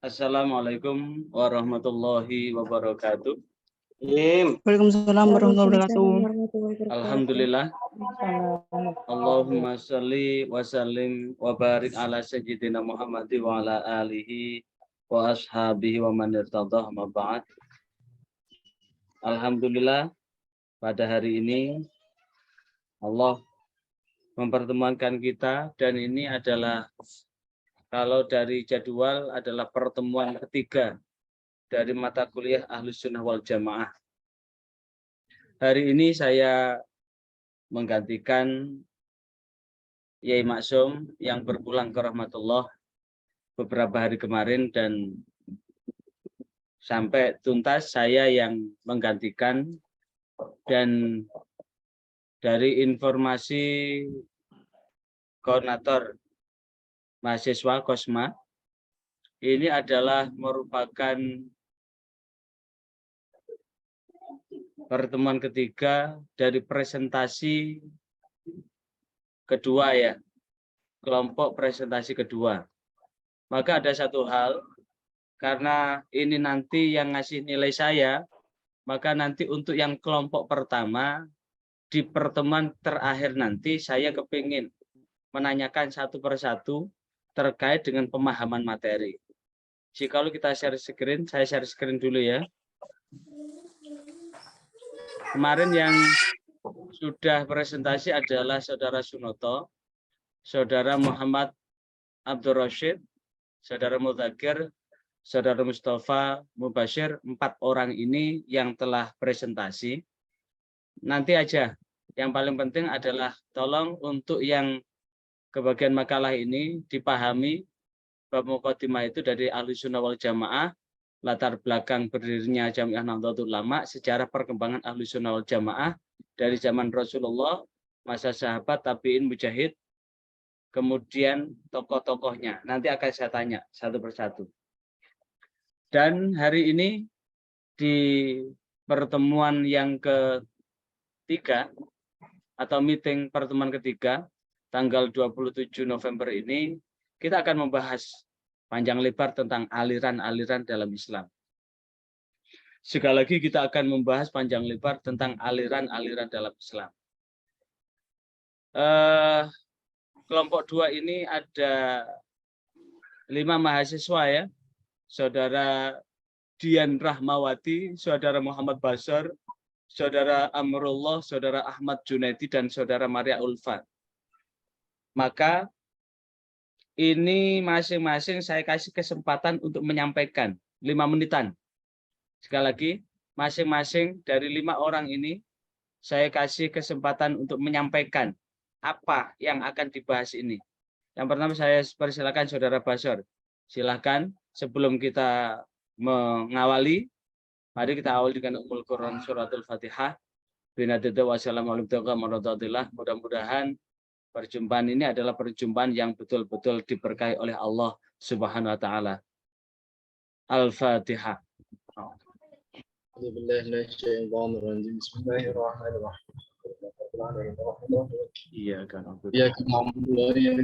Assalamualaikum warahmatullahi wabarakatuh. Waalaikumsalam warahmatullahi wabarakatuh. Alhamdulillah. Allahumma sholli wa sallim wa barik ala sayyidina Muhammad wa ala alihi wa ashabihi wa man irtadah ma ba'd. Alhamdulillah, pada hari ini Allah mempertemukan kita, dan ini adalah, kalau dari jadwal, adalah pertemuan ketiga dari mata kuliah Ahlus Sunnah wal Jamaah. Hari ini saya menggantikan Yai Maksum yang berpulang ke rahmatullah beberapa hari kemarin, dan sampai tuntas saya yang menggantikan. Dan dari informasi koordinator mahasiswa Kosma, ini adalah merupakan pertemuan ketiga dari presentasi kedua, ya, kelompok presentasi kedua. Maka ada satu hal, karena ini nanti yang ngasih nilai saya, maka nanti untuk yang kelompok pertama di pertemuan terakhir nanti saya kepingin menanyakan satu persatu terkait dengan pemahaman materi. Jika kalau kita share screen, saya share screen dulu ya. Kemarin yang sudah presentasi adalah Saudara Sunoto, Saudara Muhammad Abdul Rashid, Saudara Mudzakir, Saudara Mustafa Mubashir. 4 orang ini yang telah presentasi. Nanti aja, yang paling penting adalah tolong untuk yang kebagian makalah ini dipahami bab mukadimah itu dari Ahlus Sunnah wal Jamaah, latar belakang berdirinya Jamiah Nahdlatul Ulama, sejarah perkembangan Ahlus Sunnah wal Jamaah dari zaman Rasulullah, masa sahabat, tabi'in, mujahid, kemudian tokoh-tokohnya. Nanti akan saya tanya satu persatu. Dan hari ini di pertemuan yang ketiga atau meeting pertemuan ketiga tanggal 27 November ini, kita akan membahas panjang lebar tentang aliran-aliran dalam Islam. Sekali lagi kita akan membahas panjang lebar tentang aliran-aliran dalam Islam. Kelompok 2 ini ada 5 mahasiswa, ya. Saudara Dian Rahmawati, Saudara Muhammad Basar, Saudara Amrullah, Saudara Ahmad Junaidi, dan Saudara Maria Ulfa. Maka ini masing-masing saya kasih kesempatan untuk menyampaikan 5 menitan. Sekali lagi, masing-masing dari 5 orang ini saya kasih kesempatan untuk menyampaikan apa yang akan dibahas ini. Yang pertama saya persilakan Saudara Basar. Silakan, sebelum kita mengawali, mari kita awali dengan Ummul Quran Suratul Fatihah. Mudah-mudahan perjumpaan ini adalah perjumpaan yang betul-betul diberkahi oleh Allah Subhanahu wa taala. Al-Fatihah. Iya kan. Ya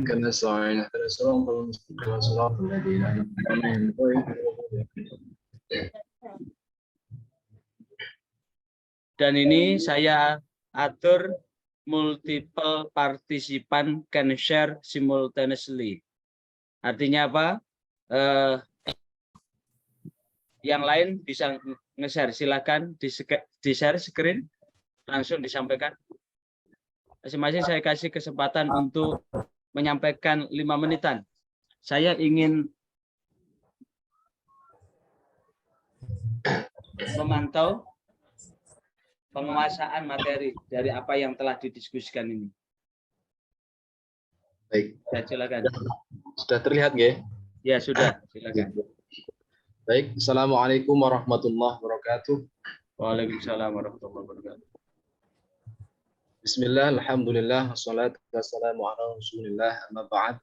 karena soalnya terus orang dan ini saya atur multiple participant can share simultaneously. Artinya apa? Yang lain bisa nge-share. Silakan di-share screen, langsung disampaikan. Masing-masing saya kasih kesempatan untuk menyampaikan 5 menitan. Saya ingin memantau penguasaan materi dari apa yang telah didiskusikan ini. Baik. Ya, silakan. Sudah terlihat, nggih? Ya, sudah. Silakan. Baik. Assalamualaikum warahmatullahi wabarakatuh. Waalaikumsalam warahmatullahi wabarakatuh. Bismillah, alhamdulillah, wassalatu wassalamu ala rasulillah, amma ba'd.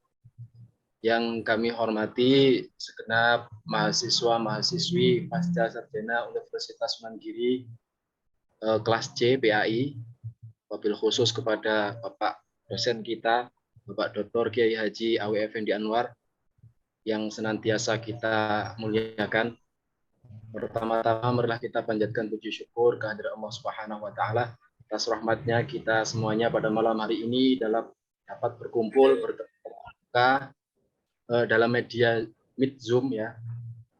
Yang kami hormati segenap mahasiswa-mahasiswi pasca sarjana Universitas Mandiri kelas C PAI, wabil khusus kepada Bapak dosen kita, Bapak Dr. Kiai Haji Awi Effendi Anwar, yang senantiasa kita muliakan. Pertama-tama marilah kita panjatkan puji syukur kehadirat Allah Subhanahu wa taala atas rahmatnya kita semuanya pada malam hari ini dapat berkumpul bertetap dalam media Meet Zoom ya,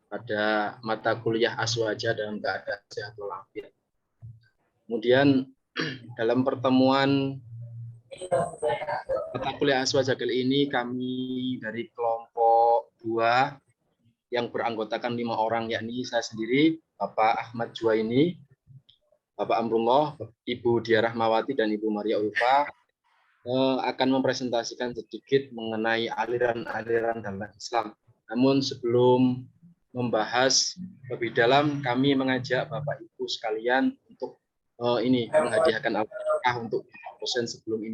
pada mata kuliah Aswaja dalam keadaan sehat walafiat. Kemudian dalam pertemuan mata kuliah Aswaja kali ini kami dari kelompok 2 yang beranggotakan 5 orang, yakni saya sendiri, Bapak Ahmad Juwaini, Bapak Amrullah, Ibu Diah Rahmawati, dan Ibu Maria Ulfa akan mempresentasikan sedikit mengenai aliran-aliran dalam Islam. Namun sebelum membahas lebih dalam, kami mengajak Bapak Ibu sekalian untuk menghadiahkan Al-Fatihah untuk dosen sebelum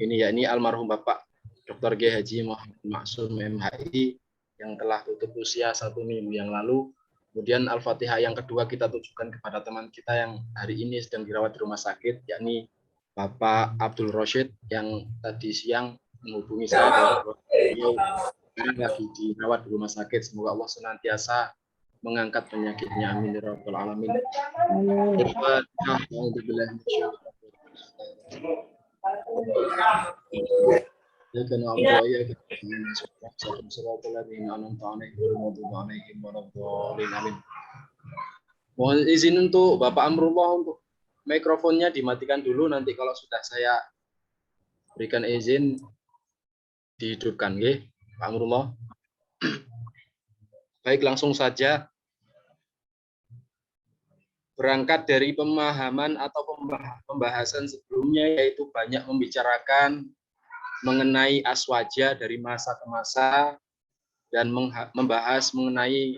ini yakni almarhum Bapak Dr. G. Haji Muhammad Maksum MHI yang telah tutup usia 1 minggu yang lalu. Kemudian Al-Fatihah yang kedua kita tujukan kepada teman kita yang hari ini sedang dirawat di rumah sakit, yakni Bapak Abdul Roshid yang tadi siang menghubungi saya bahwa beliau lagi dirawat di rumah sakit. Semoga Allah senantiasa mengangkat penyakitnya. Amin ya rabbal alamin. Ya kan Allah ya mohon izin untuk Bapak Amrullah untuk mikrofonnya dimatikan dulu, nanti kalau sudah saya berikan izin dihidupkan, nggih, Pak Amrullah. Baik, langsung saja. Berangkat dari pemahaman atau pembahasan sebelumnya, yaitu banyak membicarakan mengenai Aswaja dari masa ke masa dan membahas mengenai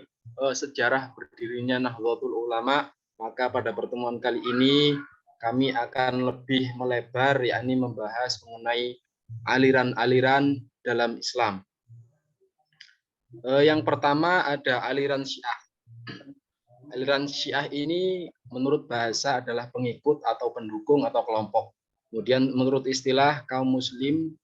sejarah berdirinya Nahdlatul Ulama, maka pada pertemuan kali ini kami akan lebih melebar, yakni membahas mengenai aliran-aliran dalam Islam. Yang pertama ada aliran Syiah. Aliran Syiah ini menurut bahasa adalah pengikut atau pendukung atau kelompok. Kemudian menurut istilah kaum muslim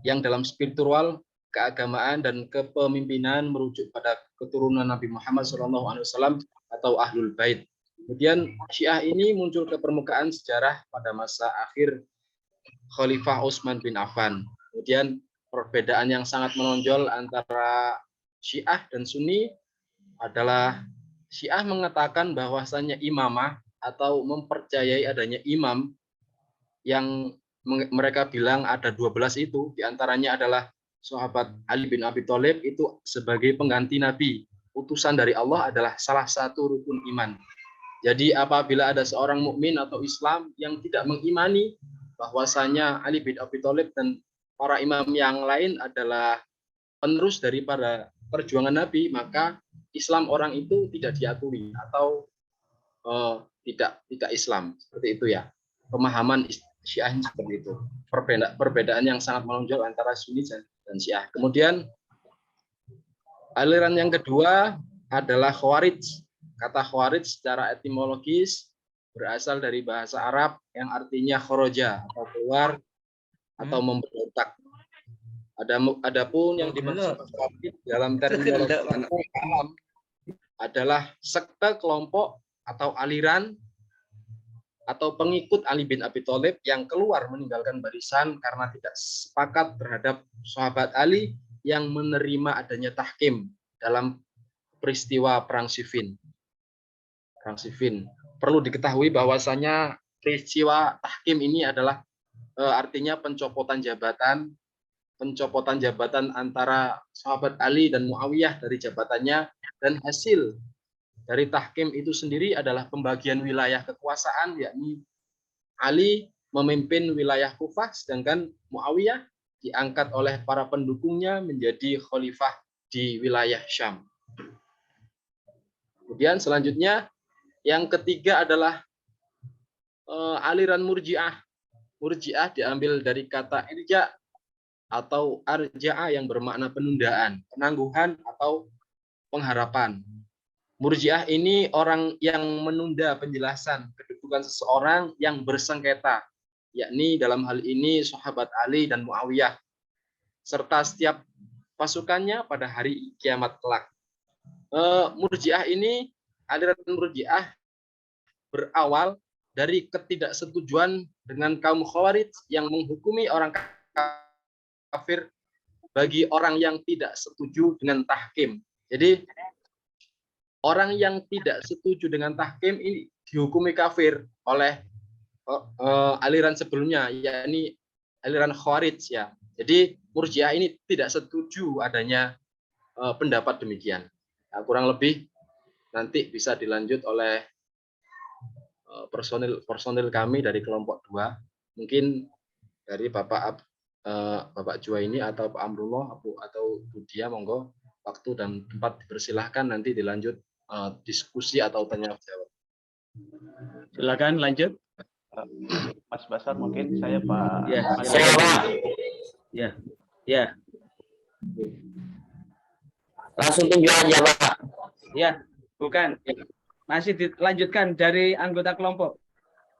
yang dalam spiritual, keagamaan, dan kepemimpinan merujuk pada keturunan Nabi Muhammad SAW atau Ahlul Bait. Kemudian Syiah ini muncul ke permukaan sejarah pada masa akhir Khalifah Utsman bin Affan. Kemudian perbedaan yang sangat menonjol antara Syiah dan Sunni adalah Syiah mengatakan bahwasanya imamah atau mempercayai adanya imam yang mereka bilang ada 12 itu, diantaranya adalah sahabat Ali bin Abi Thalib itu sebagai pengganti Nabi. Utusan dari Allah adalah salah satu rukun iman. Jadi apabila ada seorang mukmin atau Islam yang tidak mengimani bahwasanya Ali bin Abi Thalib dan para imam yang lain adalah penerus daripada perjuangan Nabi, maka Islam orang itu tidak diakui atau tidak Islam. Seperti itu ya. Pemahaman Syiah seperti itu. Perbedaan yang sangat menonjol antara Sunni dan Syiah. Kemudian aliran yang kedua adalah Khawarij. Kata Khawarij secara etimologis berasal dari bahasa Arab yang artinya khoroja atau keluar atau memberontak. Adapun yang dimaksud Khawarij dalam terminologi alam adalah sekte, kelompok atau aliran atau pengikut Ali bin Abi Thalib yang keluar meninggalkan barisan karena tidak sepakat terhadap sahabat Ali yang menerima adanya tahkim dalam peristiwa Perang Siffin. Perlu diketahui bahwasanya peristiwa tahkim ini adalah artinya pencopotan jabatan antara sahabat Ali dan Muawiyah dari jabatannya, dan hasil dari tahkim itu sendiri adalah pembagian wilayah kekuasaan, yakni Ali memimpin wilayah Kufah, sedangkan Muawiyah diangkat oleh para pendukungnya menjadi khalifah di wilayah Syam. Kemudian selanjutnya yang ketiga adalah aliran Murji'ah. Murji'ah diambil dari kata irja atau arja'a yang bermakna penundaan, penangguhan atau pengharapan. Murji'ah ini orang yang menunda penjelasan kedudukan seseorang yang bersengketa, yakni dalam hal ini sahabat Ali dan Muawiyah, serta setiap pasukannya pada hari kiamat kelak. Murji'ah ini, aliran Murji'ah berawal dari ketidaksetujuan dengan kaum Khawarij yang menghukumi orang kafir bagi orang yang tidak setuju dengan tahkim. Jadi orang yang tidak setuju dengan tahkim ini dihukumi kafir oleh aliran sebelumnya, yakni aliran Khawarij ya. Jadi Murji'ah ini tidak setuju adanya pendapat demikian. Nah, kurang lebih nanti bisa dilanjut oleh personil kami dari kelompok 2. Mungkin dari Bapak Jua ini atau Pak Amrullah atau Budia, monggo waktu dan tempat dipersilahkan, nanti dilanjut diskusi atau tanya jawab. Silakan lanjut. Mas Basar mungkin saya Pak. Ya, Saya Pak. Ya, ya, Langsung tunjuk aja Pak. ya, bukan. Masih dilanjutkan dari anggota kelompok.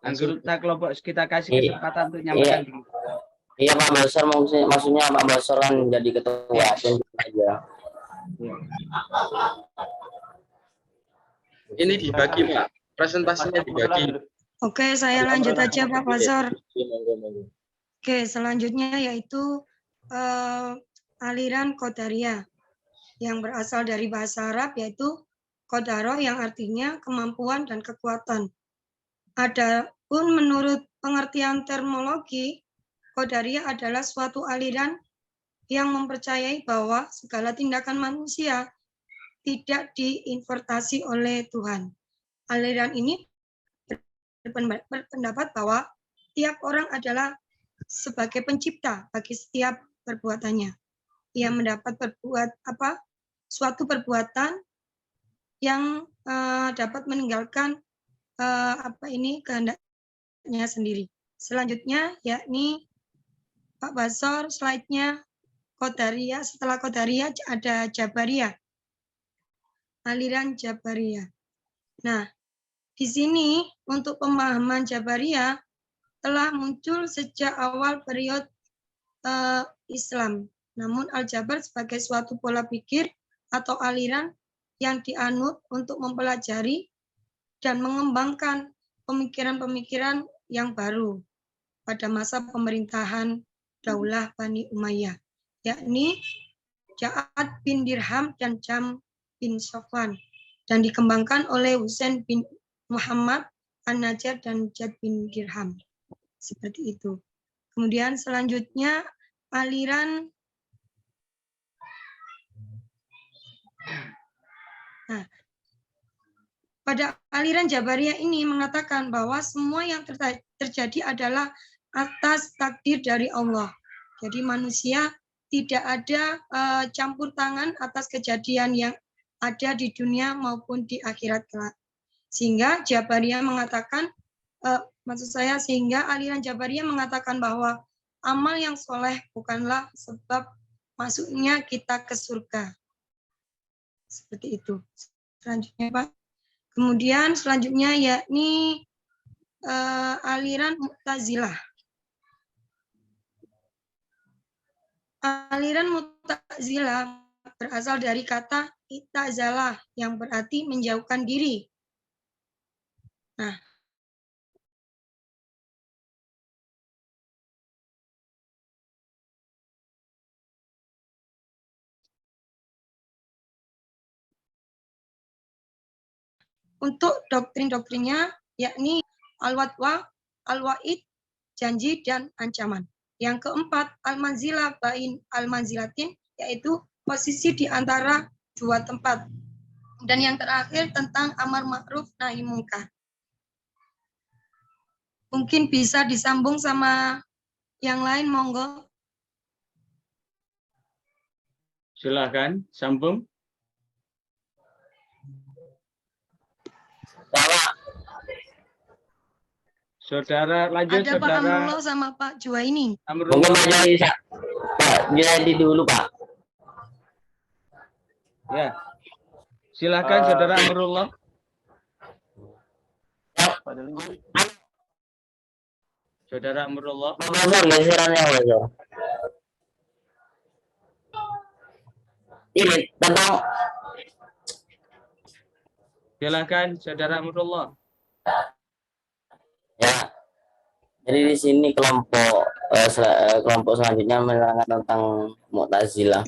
Anggota kelompok kita kasih kesempatan untuk menyampaikan. Iya Pak Basar, maksudnya Pak Basar kan jadi ketua, tunjuk aja. Ini dibagi Pak, presentasinya dibagi. Oke, saya lanjut aja Pak Basar. Oke, selanjutnya yaitu aliran Qadariyah yang berasal dari bahasa Arab, yaitu Qadaro yang artinya kemampuan dan kekuatan. Adapun menurut pengertian terminologi, Qadariyah adalah suatu aliran yang mempercayai bahwa segala tindakan manusia tidak diintervensi oleh Tuhan. Aliran ini berpendapat bahwa tiap orang adalah sebagai pencipta bagi setiap perbuatannya. Ia mendapat suatu perbuatan yang dapat meninggalkan kehendaknya sendiri. Selanjutnya yakni Pak Basar, slide-nya Qadariyah. Setelah Qadariyah ada Jabariyah, aliran Jabariyah. Nah, di sini untuk pemahaman Jabariyah telah muncul sejak awal periode Islam. Namun Al-Jabar sebagai suatu pola pikir atau aliran yang dianut untuk mempelajari dan mengembangkan pemikiran-pemikiran yang baru pada masa pemerintahan Daulah Bani Umayyah, yakni Ja'ad bin Dirham dan Jam bin Safwan, dan dikembangkan oleh Husain bin Muhammad An-Najjar dan Jad bin Dirham. Seperti itu. Kemudian selanjutnya aliran pada aliran Jabariyah ini mengatakan bahwa semua yang terjadi adalah atas takdir dari Allah. Jadi manusia tidak ada campur tangan atas kejadian yang ada di dunia maupun di akhirat kelak. Sehingga Jabariyah mengatakan, sehingga aliran Jabariyah mengatakan bahwa amal yang soleh bukanlah sebab masuknya kita ke surga. Seperti itu. Selanjutnya Pak. Kemudian selanjutnya yakni aliran Mu'tazilah. Aliran Mu'tazilah berasal dari kata i'tazalah yang berarti menjauhkan diri. Nah, untuk doktrin-doktrinnya yakni al-watwa, al-wa'id, janji dan ancaman. Yang keempat, al-manzilah bain al-manzilatin, yaitu posisi di antara dua tempat. Dan yang terakhir tentang amar ma'ruf nahi mungkar. Mungkin bisa disambung sama yang lain, monggo. Silahkan sambung. Saudara lanjut. Ada saudara. Pak Amrullah sama Pak Juwaini. Mungkin Pak Junaidi dulu Pak. Ya. Silakan saudara Amrullah. Saudara Amrullah. Pak Basar geserannya Basar. ini tentang Silakan Saudara Amrullah. ya. Jadi di sini kelompok selanjutnya menerangkan tentang Mu'tazilah.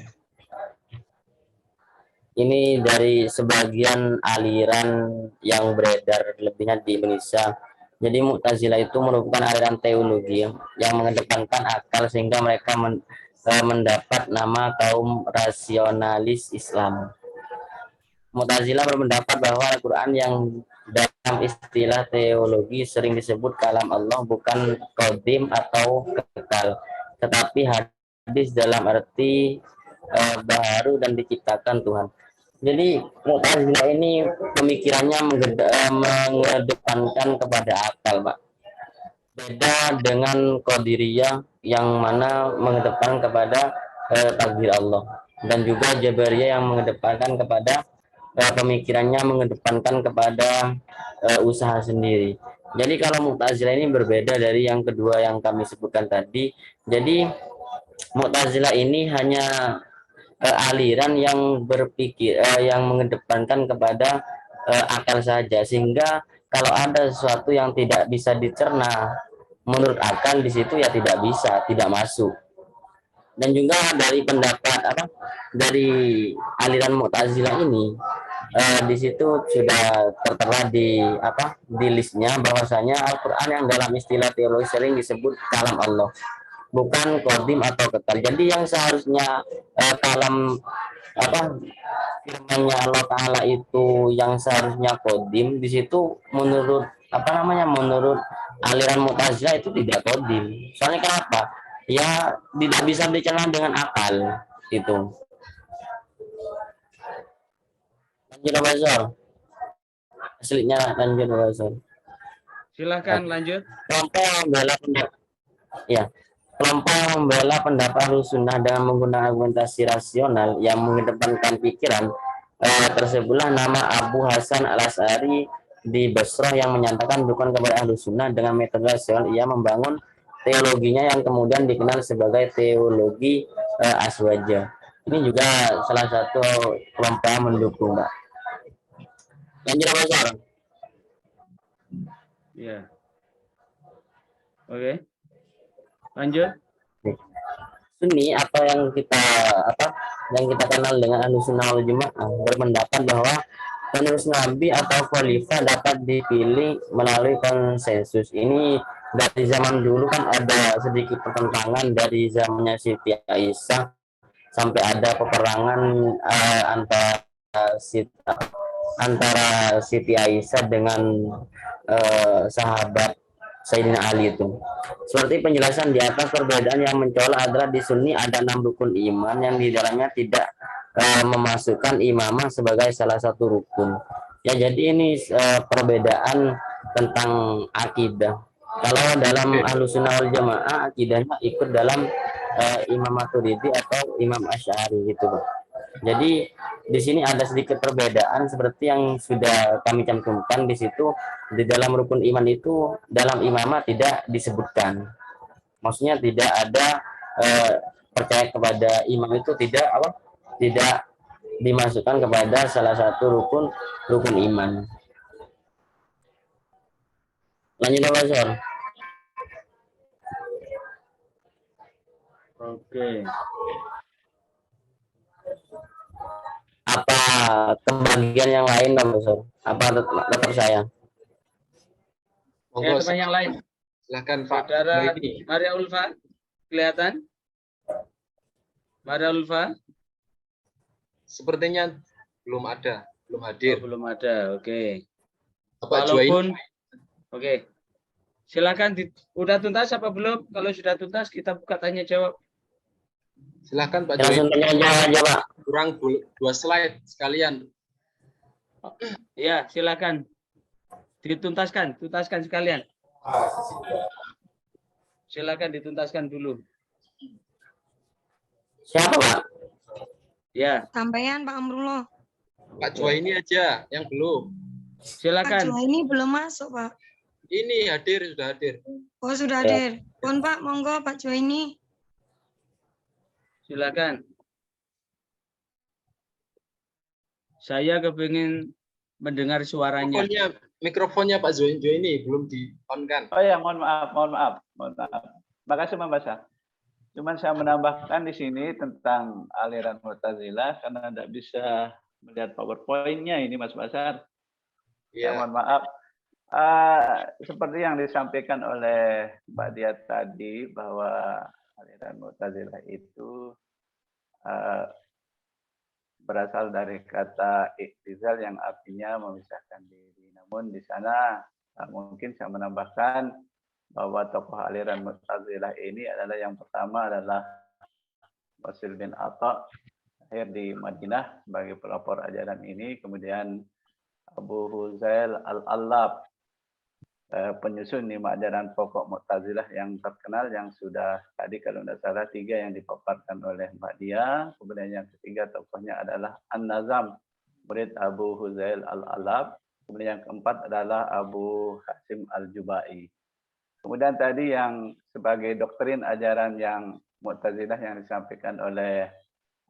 Ini dari sebagian aliran yang beredar lebihnya di Indonesia. Jadi Mu'tazilah itu merupakan aliran teologi yang mengedepankan akal sehingga mereka mendapat nama kaum rasionalis Islam. Mu'tazilah berpendapat bahwa Al-Quran yang dalam istilah teologi sering disebut kalam Allah bukan qadim atau kekal, tetapi hadis dalam arti baru dan diciptakan Tuhan. Jadi Mu'tazilah ini pemikirannya mengedepankan kepada akal, Pak. Beda dengan Qadiriyah yang mana mengedepankan kepada takdir Allah, dan juga Jabariyah yang mengedepankan kepada pemikirannya mengedepankan kepada usaha sendiri. Jadi kalau Mu'tazilah ini berbeda dari yang kedua yang kami sebutkan tadi. Jadi Mu'tazilah ini hanya aliran yang berpikir yang mengedepankan kepada akal saja, sehingga kalau ada sesuatu yang tidak bisa dicerna menurut akal di situ ya tidak bisa, tidak masuk. Dan juga dari pendapat dari aliran Mu'tazilah ini di situ sudah tertera di listnya bahwasanya Al-Qur'an yang dalam istilah teologi sering disebut kalam Allah, bukan qadim atau kekal. Jadi yang seharusnya kalam firman-Nya Allah Ta'ala itu yang seharusnya qadim, di situ menurut menurut aliran Mu'tazilah itu tidak qadim. Soalnya kenapa? Ya tidak bisa dicerna dengan akal itu. Lanjut Basor. Aslinya lanjut Basor. Silakan lanjut. Kelompok membela pendapat Ahlussunnah dengan menggunakan argumentasi rasional yang mengedepankan pikiran tersebutlah nama Abu Hasan Al-Asy'ari di Basrah yang menyatakan dukungan kepada Ahlussunnah dengan metode rasional. Ia membangun teologinya yang kemudian dikenal sebagai teologi Aswaja. Ini juga salah satu kelompok yang mendukung, Mbak. Lanjut Basor. Ya. Oke. Lanjut. Sunni atau yang kita kenal dengan Ahlussunnah wal Jamaah berpendapat bahwa penerus Nabi atau khalifah dapat dipilih melalui konsensus. Ini dari zaman dulu kan ada sedikit pertentangan dari zamannya Siti Aisyah sampai ada peperangan antara Siti Aisyah dengan sahabat Sayyidina Ali itu. Seperti penjelasan di atas, perbedaan yang mencolok adalah di Sunni ada 6 rukun iman yang di dalamnya tidak memasukkan imamah sebagai salah satu rukun. Ya, jadi ini perbedaan tentang akidah. Kalau dalam Ahlussunnah wal Jamaah akidahnya ikut dalam Imam Maturidi atau Imam Asy'ari gitu, Pak. Jadi di sini ada sedikit perbedaan seperti yang sudah kami cantumkan di situ. Di dalam rukun iman itu dalam imamah tidak disebutkan. Maksudnya tidak ada percaya kepada imam itu tidak dimasukkan kepada salah satu rukun iman. Lanjut Pak Sor. Oke. Apa kebagian yang lain Pak Sor? Apa tetap saya? Monggo, Teman yang lain. silakan Pak. Saudara Ini Maria Ulfa, kelihatan? Maria Ulfa? sepertinya belum hadir. Belum ada. Oke. Bapak Juwaini. Walaupun oke. Silakan udah tuntas apa belum? Kalau sudah tuntas kita buka tanya jawab. Silakan Pak Langsung Juwaini. tanya aja Pak. Kurang 2 slide sekalian. Ya, silakan. Tuntaskan sekalian. Silakan dituntaskan dulu. Siapa Pak? Ya, Sampaian Pak Amrullah. Pak Juwaini aja yang belum. Pak silakan. ini belum masuk, Pak. Ini sudah hadir. Oh, sudah hadir. Pun Pak, monggo Pak Juwaini. Silakan. Saya kepingin mendengar suaranya. Mikrofonnya Pak Zoenjo ini belum di-on kan? Oh ya, mohon maaf. Makasih Mas Basar. Cuman saya menambahkan di sini tentang aliran Mu'tazilah karena tidak bisa melihat PowerPoint-nya ini Mas Basar. Ya, mohon maaf. Seperti yang disampaikan oleh Mbak Dia tadi bahwa aliran Mu'tazilah itu berasal dari kata iktizal yang artinya memisahkan diri. Namun di sana mungkin saya menambahkan bahwa tokoh aliran Mu'tazilah ini adalah yang pertama adalah Wasil bin Atha, lahir di Madinah sebagai pelopor ajaran ini. Kemudian Abu Huzail al-Allab, penyusun 5 ajaran pokok Mu'tazilah yang terkenal yang sudah tadi kalau tidak salah 3 yang dipaparkan oleh Mbak Dia. Kemudian yang ketiga tokohnya adalah An-Nazam, murid Abu Huzail al-Allab. Kemudian yang keempat adalah Abu Hasim al-Jubai. Kemudian tadi yang sebagai doktrin ajaran yang Mu'tazilah yang disampaikan oleh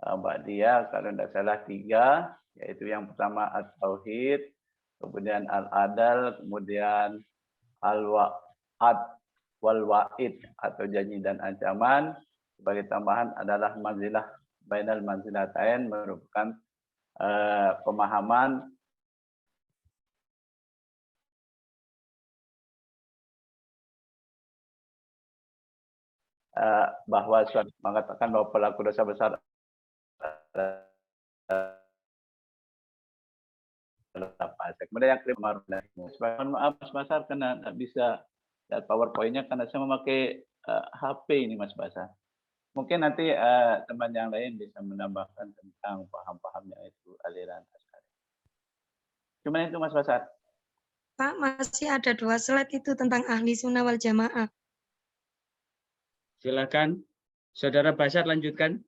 Mbak Dia kalau tidak salah 3, yaitu yang pertama at-tauhid, kemudian al-adal, kemudian al-wa'ad wal wa'id atau janji dan ancaman. Sebagai tambahan adalah manzilah bainal manzilatain, merupakan pemahaman bahwa mengatakan bahwa pelaku dosa besar kemudian yang kelima, maaf Mas Basar karena tidak bisa lihat PowerPoint-nya karena saya memakai HP ini Mas Basar. Mungkin nanti teman yang lain bisa menambahkan tentang paham-pahamnya itu aliran Asy'ari. Cuma itu Mas Basar. Pak, masih ada 2 slide itu tentang ahli sunnah wal jamaah. Silakan, Saudara Basar lanjutkan.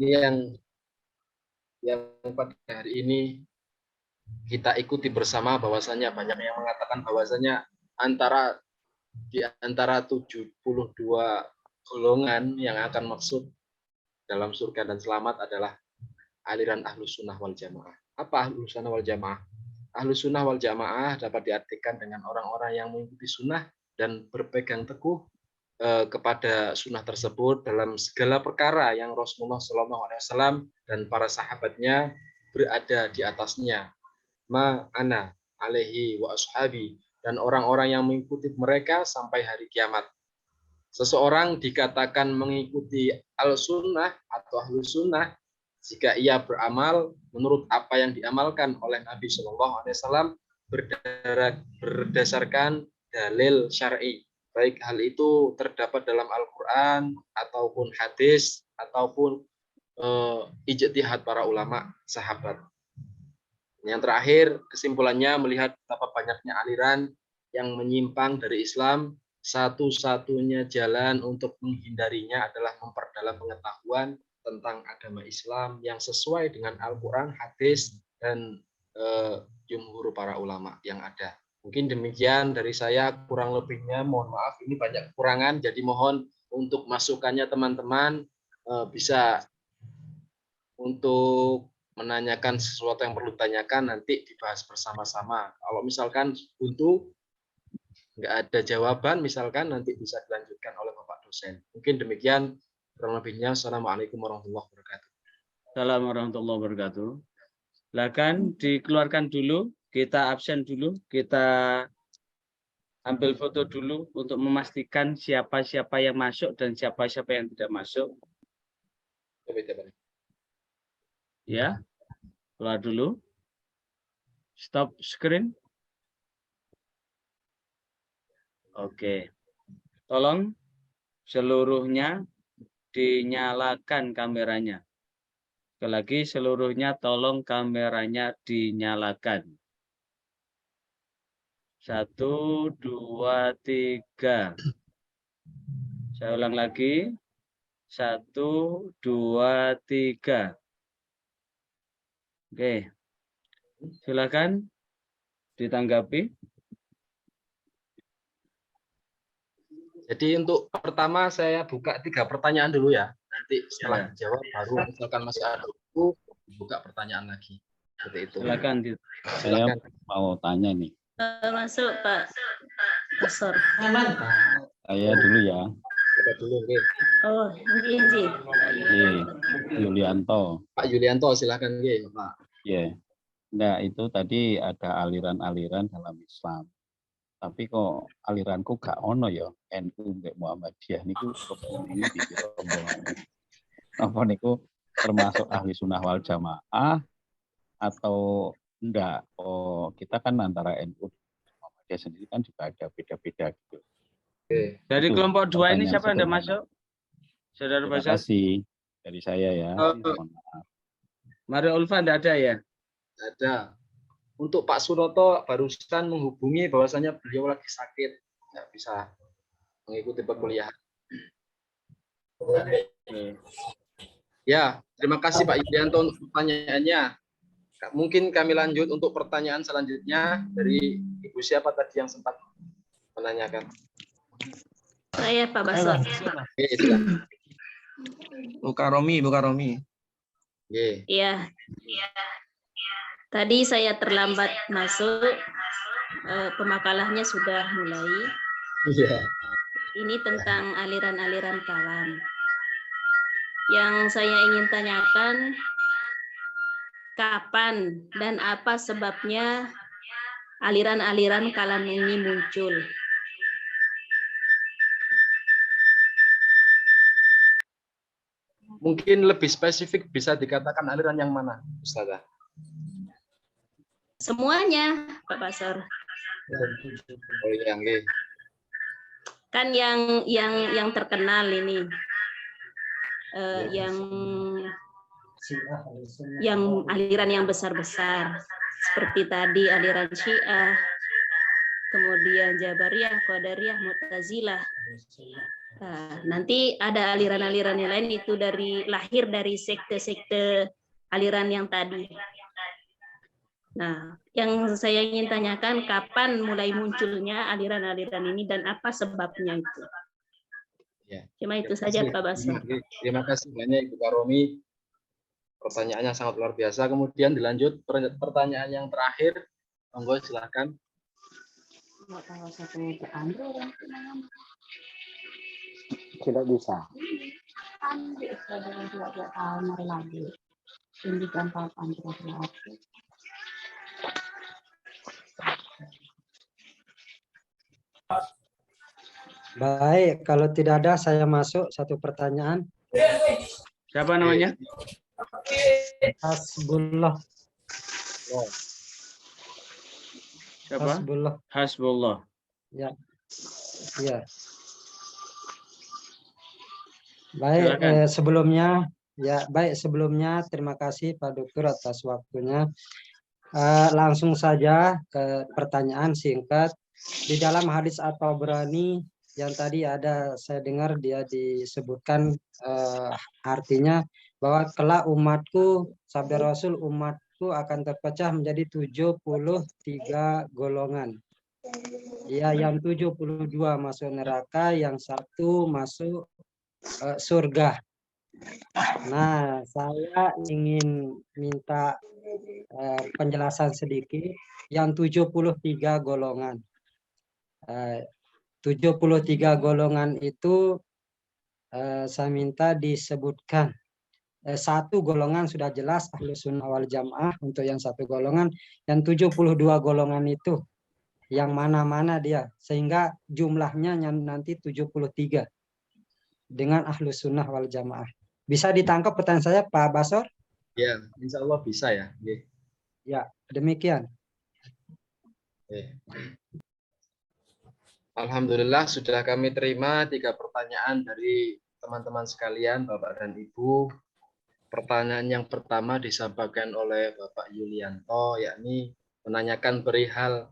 Ini yang pada hari ini kita ikuti bersama bahwasanya banyak yang mengatakan bahwasanya di antara 72 golongan yang akan masuk dalam surga dan selamat adalah aliran Ahlus Sunnah wal Jamaah. Apa Ahlus Sunnah wal Jamaah? Ahlus Sunnah wal Jamaah dapat diartikan dengan orang-orang yang mengikuti sunnah dan berpegang teguh kepada sunnah tersebut dalam segala perkara yang Rasulullah SAW dan para sahabatnya berada di atasnya. Ma'ana alaihi wa ashabi, dan orang-orang yang mengikuti mereka sampai hari kiamat. Seseorang dikatakan mengikuti al-sunnah atau ahlus sunnah jika ia beramal menurut apa yang diamalkan oleh Nabi SAW berdasarkan dalil syar'i. Baik hal itu terdapat dalam Al-Quran ataupun hadis ataupun ijtihad para ulama sahabat. Yang terakhir, kesimpulannya melihat betapa banyaknya aliran yang menyimpang dari Islam, satu-satunya jalan untuk menghindarinya adalah memperdalam pengetahuan tentang agama Islam yang sesuai dengan Al-Quran, hadis, dan jumhur para ulama yang ada. Mungkin demikian dari saya, kurang lebihnya mohon maaf, ini banyak kekurangan, jadi mohon untuk masukannya teman-teman bisa untuk menanyakan sesuatu yang perlu ditanyakan, nanti dibahas bersama-sama. Kalau misalkan buntu, nggak ada jawaban, misalkan nanti bisa dilanjutkan oleh Bapak dosen. Mungkin demikian, kurang lebihnya. Assalamualaikum warahmatullahi wabarakatuh. Assalamualaikum warahmatullahi wabarakatuh. Silakan dikeluarkan dulu, kita absen dulu, kita ambil foto dulu untuk memastikan siapa-siapa yang masuk dan siapa-siapa yang tidak masuk. Ya, keluar dulu. Stop screen. Oke. Tolong seluruhnya dinyalakan kameranya. Sekali lagi seluruhnya tolong kameranya dinyalakan. 1, 2, 3. Saya ulang lagi. 1, 2, 3. Oke. Silakan ditanggapi. Jadi untuk pertama saya buka 3 pertanyaan dulu ya. Nanti setelah dijawab baru misalkan masih ada waktu buka pertanyaan lagi. Seperti itu. Silakan. Saya mau tanya nih. Masuk Pak Pasor. Saya dulu ya. Kita dulu, oke. Oh, ini. Yulianto. Pak Yulianto silakan, oke, Pak. Ya. Nah, itu tadi ada aliran-aliran dalam Islam. Tapi kok aliranku gak ono ya, NU mbek Muhammadiyah niku ini di rombongan. Apa niku termasuk ahli sunnah wal jamaah atau enggak? Oh, kita kan antara NU dan Muhammadiyah sendiri kan juga ada beda-beda gitu. Oke. Dari Itu kelompok 2 ini pertanyaan siapa yang Anda sederhana. masuk? Saudara Terima Basar? kasih dari saya ya. Oh. Mohon maaf. Mario Ulfa tidak ada ya? Ada. Untuk Pak Suroto barusan menghubungi bahwasanya beliau lagi sakit, nggak bisa mengikuti perkuliahan. Ya, terima kasih Pak Yulianto untuk pertanyaannya. Mungkin kami lanjut untuk pertanyaan selanjutnya dari Ibu siapa tadi yang sempat menanyakan. Saya Pak Basor. Oke, silakan. Buka Romi. Oke. Iya. Tadi saya terlambat masuk. Pemakalahnya sudah mulai. Iya. Ini tentang aliran-aliran kalam. Yang saya ingin tanyakan, kapan dan apa sebabnya aliran-aliran kalam ini muncul? Mungkin lebih spesifik bisa dikatakan aliran yang mana, Ustazah? Semuanya, Pak Basor. Oh iya, oke. Kan yang terkenal ini, yang aliran yang besar-besar, seperti tadi aliran Syiah, kemudian Jabariyah, Qadariyah, Mu'tazilah. Nah, nanti ada aliran-aliran yang lain itu lahir dari sekte-sekte aliran yang tadi. Nah, yang saya ingin tanyakan kapan mulai munculnya aliran-aliran ini dan apa sebabnya itu? Ya. Cuma itu saja Pak Basar. Terima kasih banyak Ibu Karomi. Pertanyaannya sangat luar biasa. Kemudian dilanjut pertanyaan yang terakhir. Monggo silakan. Tidak bisa. Baik, kalau tidak ada saya masuk satu pertanyaan. Siapa namanya? Hasbullah. Siapa? Hasbullah. Hasbullah. Ya. Iya. Baik, sebelumnya terima kasih Pak Dokter atas waktunya. Langsung saja ke pertanyaan singkat. Di dalam hadis At-Tabrani yang tadi ada saya dengar dia disebutkan artinya bahwa kelak umatku, sabda Rasul, umatku akan terpecah menjadi 73 golongan. Ya, yang 72 masuk neraka, yang 1 masuk surga. Nah, saya ingin minta penjelasan sedikit yang 73 golongan. 73 golongan itu saya minta disebutkan. 1 golongan sudah jelas Ahlus Sunnah wal Jamaah untuk yang 1 golongan, yang 72 golongan itu yang mana-mana dia sehingga jumlahnya nanti 73 dengan Ahlus Sunnah wal Jamaah. Bisa ditangkap pertanyaan saya Pak Basor? Ya, insya Allah bisa ya. Oke. Ya, demikian. Oke. Alhamdulillah sudah kami terima 3 pertanyaan dari teman-teman sekalian, Bapak dan Ibu. Pertanyaan yang pertama disampaikan oleh Bapak Yulianto, yakni menanyakan perihal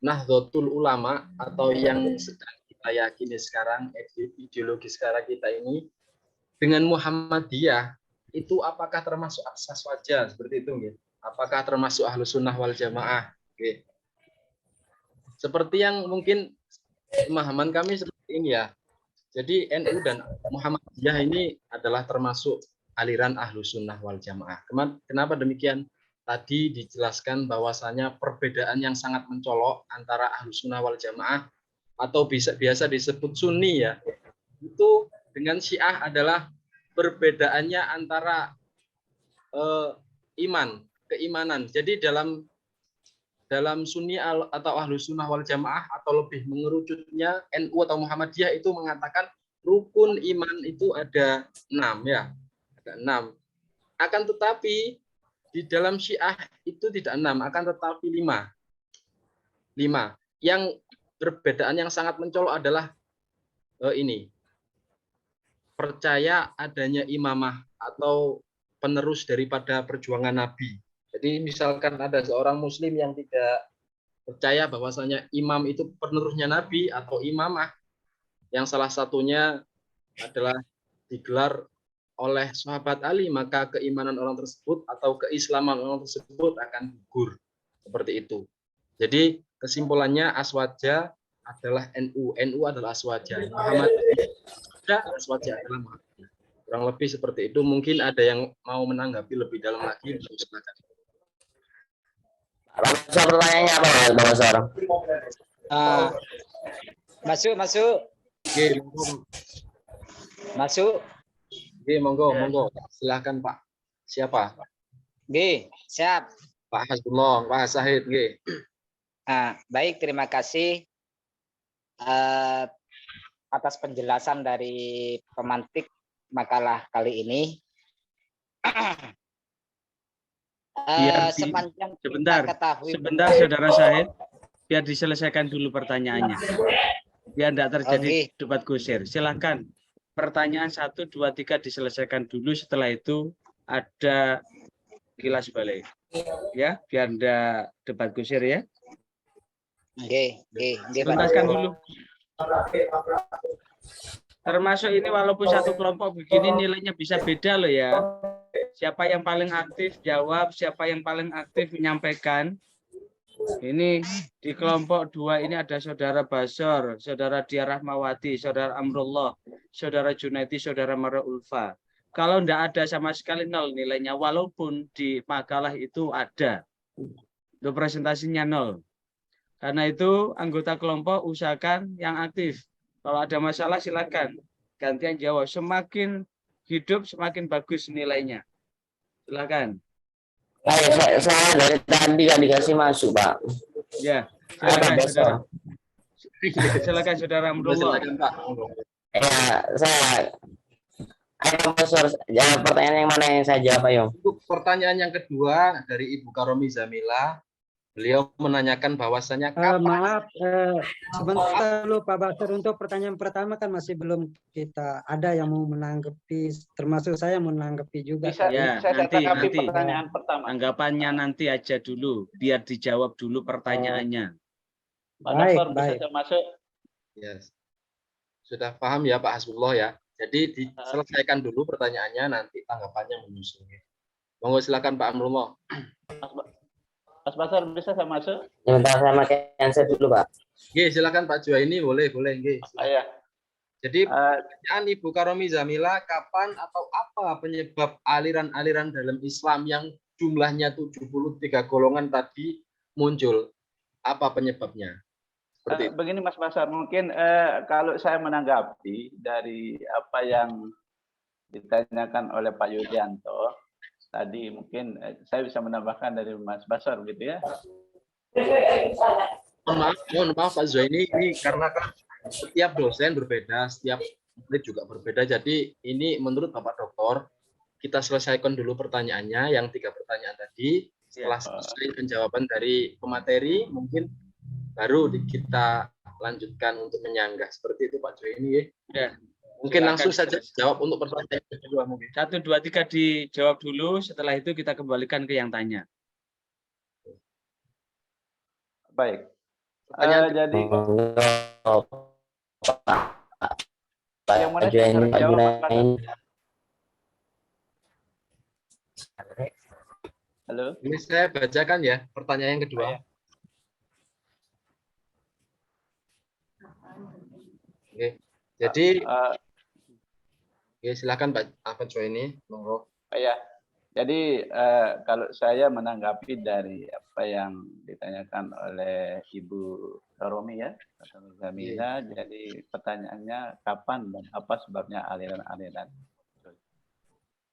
Nahdlatul Ulama atau yang sedang kita yakini sekarang, ideologi sekarang kita ini dengan Muhammadiyah itu apakah termasuk asas wajah seperti itu? Gitu? Apakah termasuk Ahlus Sunnah wal Jamaah? Oke. Seperti yang mungkin pemahaman kami seperti ini ya, Jadi NU dan Muhammadiyah ini adalah termasuk aliran Ahlus Sunnah wal Jamaah. Kenapa demikian? Tadi dijelaskan bahwasanya perbedaan yang sangat mencolok antara Ahlus Sunnah wal Jamaah atau biasa disebut Sunni ya, itu dengan Syiah adalah perbedaannya antara keimanan. Jadi dalam Sunni atau Ahlus Sunnah wal Jamaah atau lebih mengerucutnya NU atau Muhammadiyah itu mengatakan rukun iman itu ada 6 ya. Ada 6. Akan tetapi di dalam Syiah itu tidak 6, akan tetapi 5. Yang perbedaan yang sangat mencolok adalah ini. Percaya adanya imamah atau penerus daripada perjuangan Nabi. Jadi misalkan ada seorang muslim yang tidak percaya bahwasanya imam itu penerusnya Nabi atau imamah, yang salah satunya adalah digelar oleh sahabat Ali, maka keimanan orang tersebut atau keislaman orang tersebut akan gugur. Seperti itu. Jadi kesimpulannya Aswaja adalah NU. NU adalah Aswaja. Muhammadiyah Aswaja adalah Muhammadiyah. Kurang lebih seperti itu. Mungkin ada yang mau menanggapi lebih dalam lagi. Silakan. Pertanyaannya apa, Bang Basar? Masuk. Oke, Masuk. Oke, monggo. Silahkan Pak. Siapa? Oke, siap. Pak Hasbullah, Pak Sahid. Oke. Baik, terima kasih atas penjelasan dari pemantik makalah kali ini. Sepanjang kita ketahui, sebentar Saudara Syahid, biar diselesaikan dulu pertanyaannya, biar tidak terjadi debat kusir. Silakan pertanyaan 1, 2, 3 diselesaikan dulu, setelah itu ada kilas balik ya, biar tidak debat kusir ya. Tuntaskan dulu. Termasuk ini walaupun satu kelompok begini nilainya bisa beda loh ya. Siapa yang paling aktif jawab, siapa yang paling aktif menyampaikan. Ini di kelompok 2 ini ada Saudara Basor, Saudara Dia Rahmawati, Saudara Amrullah, Saudara Junaidi, Saudara Mara Ulfa. Kalau tidak ada sama sekali 0 nilainya, walaupun di makalah itu ada. Untuk presentasinya 0. Karena itu anggota kelompok usahakan yang aktif. Kalau ada masalah silakan gantian jawab. Semakin hidup semakin bagus nilainya. Silakan. Saya dari tadi nggak dikasih masuk, Pak. Ya, silakan Saudara. Silakan Saudara Amrullah. Ya, pertanyaan yang mana yang saya jawab, Ayo? Untuk pertanyaan yang kedua dari Ibu Karomi Zamila, beliau menanyakan bahwasanya maaf, sebentar dulu Pak Basar, untuk pertanyaan pertama kan masih belum kita ada yang mau menanggapi, termasuk saya mau menanggapi juga. Bisa, ya, saya nanti pertanyaan pertama. Anggapannya nanti aja dulu, biar dijawab dulu pertanyaannya. Baik. Bisa masuk. Yes. Sudah paham ya Pak Hasbullah ya. Jadi diselesaikan dulu pertanyaannya, nanti tanggapannya menyusul. Monggo silakan Pak Amrullah. Mas Basar, bisa saya masuk? Sebentar, saya pakai handset dulu, Pak. Oke, silakan Pak Juwaini, boleh. Ya. Jadi pertanyaan Ibu Karomi Zamila, kapan atau apa penyebab aliran-aliran dalam Islam yang jumlahnya 73 golongan tadi muncul? Apa penyebabnya? Seperti begini Mas Basar, mungkin kalau saya menanggapi dari apa yang ditanyakan oleh Pak Yudianto, tadi mungkin saya bisa menambahkan dari Mas Basar gitu ya. Mohon maaf Pak Zuhaini, ini karena kan setiap dosen berbeda, setiap murid juga berbeda. Jadi ini menurut Bapak Doktor, kita selesaikan dulu pertanyaannya, yang 3 pertanyaan tadi. Setelah selesai penjawaban dari pemateri, mungkin baru kita lanjutkan untuk menyanggah. Seperti itu Pak Zuhaini ya. Mungkin langsung saja jawab untuk pertanyaan kedua mungkin. 1, 2, 3 dijawab dulu, setelah itu kita kembalikan ke yang tanya. Baik. Jadi yang mana jawab, halo. Ini saya bacakan ya pertanyaan yang kedua. Oke. Jadi ya silakan Pak Ahmad ini, monggo. Ya, jadi kalau saya menanggapi dari apa yang ditanyakan oleh Ibu Romi ya, atau Zamila, jadi pertanyaannya kapan dan apa sebabnya aliran-aliran.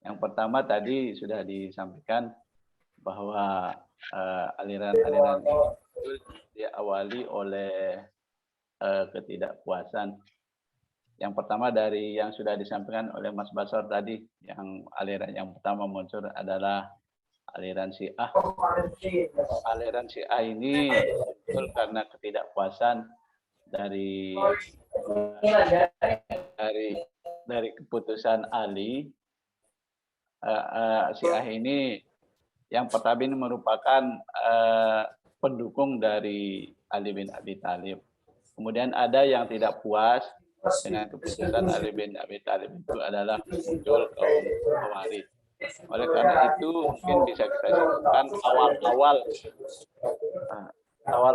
Yang pertama tadi sudah disampaikan bahwa aliran-aliran itu diawali oleh ketidakpuasan. Yang pertama dari yang sudah disampaikan oleh Mas Basor tadi, yang aliran yang pertama muncul adalah aliran Syiah. Aliran Syiah ini muncul karena ketidakpuasan dari keputusan Ali. Syiah ini yang pertama ini merupakan pendukung dari Ali bin Abi Thalib. Kemudian ada yang tidak puas dengan keputusan Ali bin Abi Thalib itu adalah muncul kaum Khawarij. Oleh karena itu mungkin bisa kita sebutkan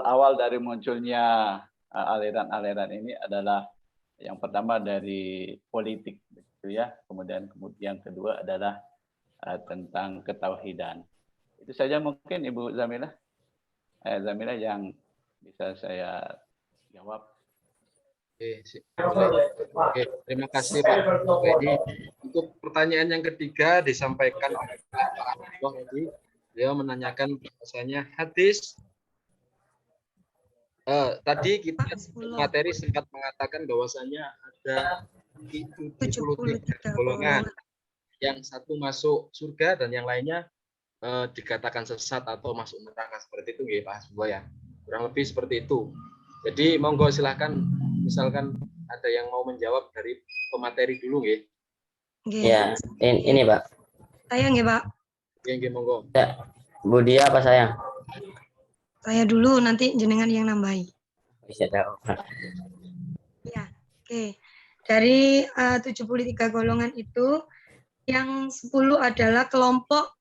awal dari munculnya aliran-aliran ini adalah yang pertama dari politik, gitu ya. Kemudian kedua adalah tentang ketauhidan. Itu saja mungkin Ibu Zamila. Zamila yang bisa saya jawab. Oke, terima kasih Pak. Jadi untuk pertanyaan yang ketiga disampaikan oleh Pak Ahmad tadi, beliau menanyakan bahwasanya hadis tadi kita materi sempat mengatakan bahwasanya ada 73 golongan, yang satu masuk surga dan yang lainnya dikatakan sesat atau masuk neraka, seperti itu nggih Pak Hasbullah ya. Kurang lebih seperti itu. Jadi monggo silahkan, misalkan ada yang mau menjawab dari pemateri dulu nggih. Ya, ini Pak. Saya nggih Pak. Nggih, monggo. Ya, Bu Dia apa saya? Saya dulu, nanti jenengan yang nambahi. Bisa tahu. Ya, oke. Dari 73 golongan itu, yang 10 adalah kelompok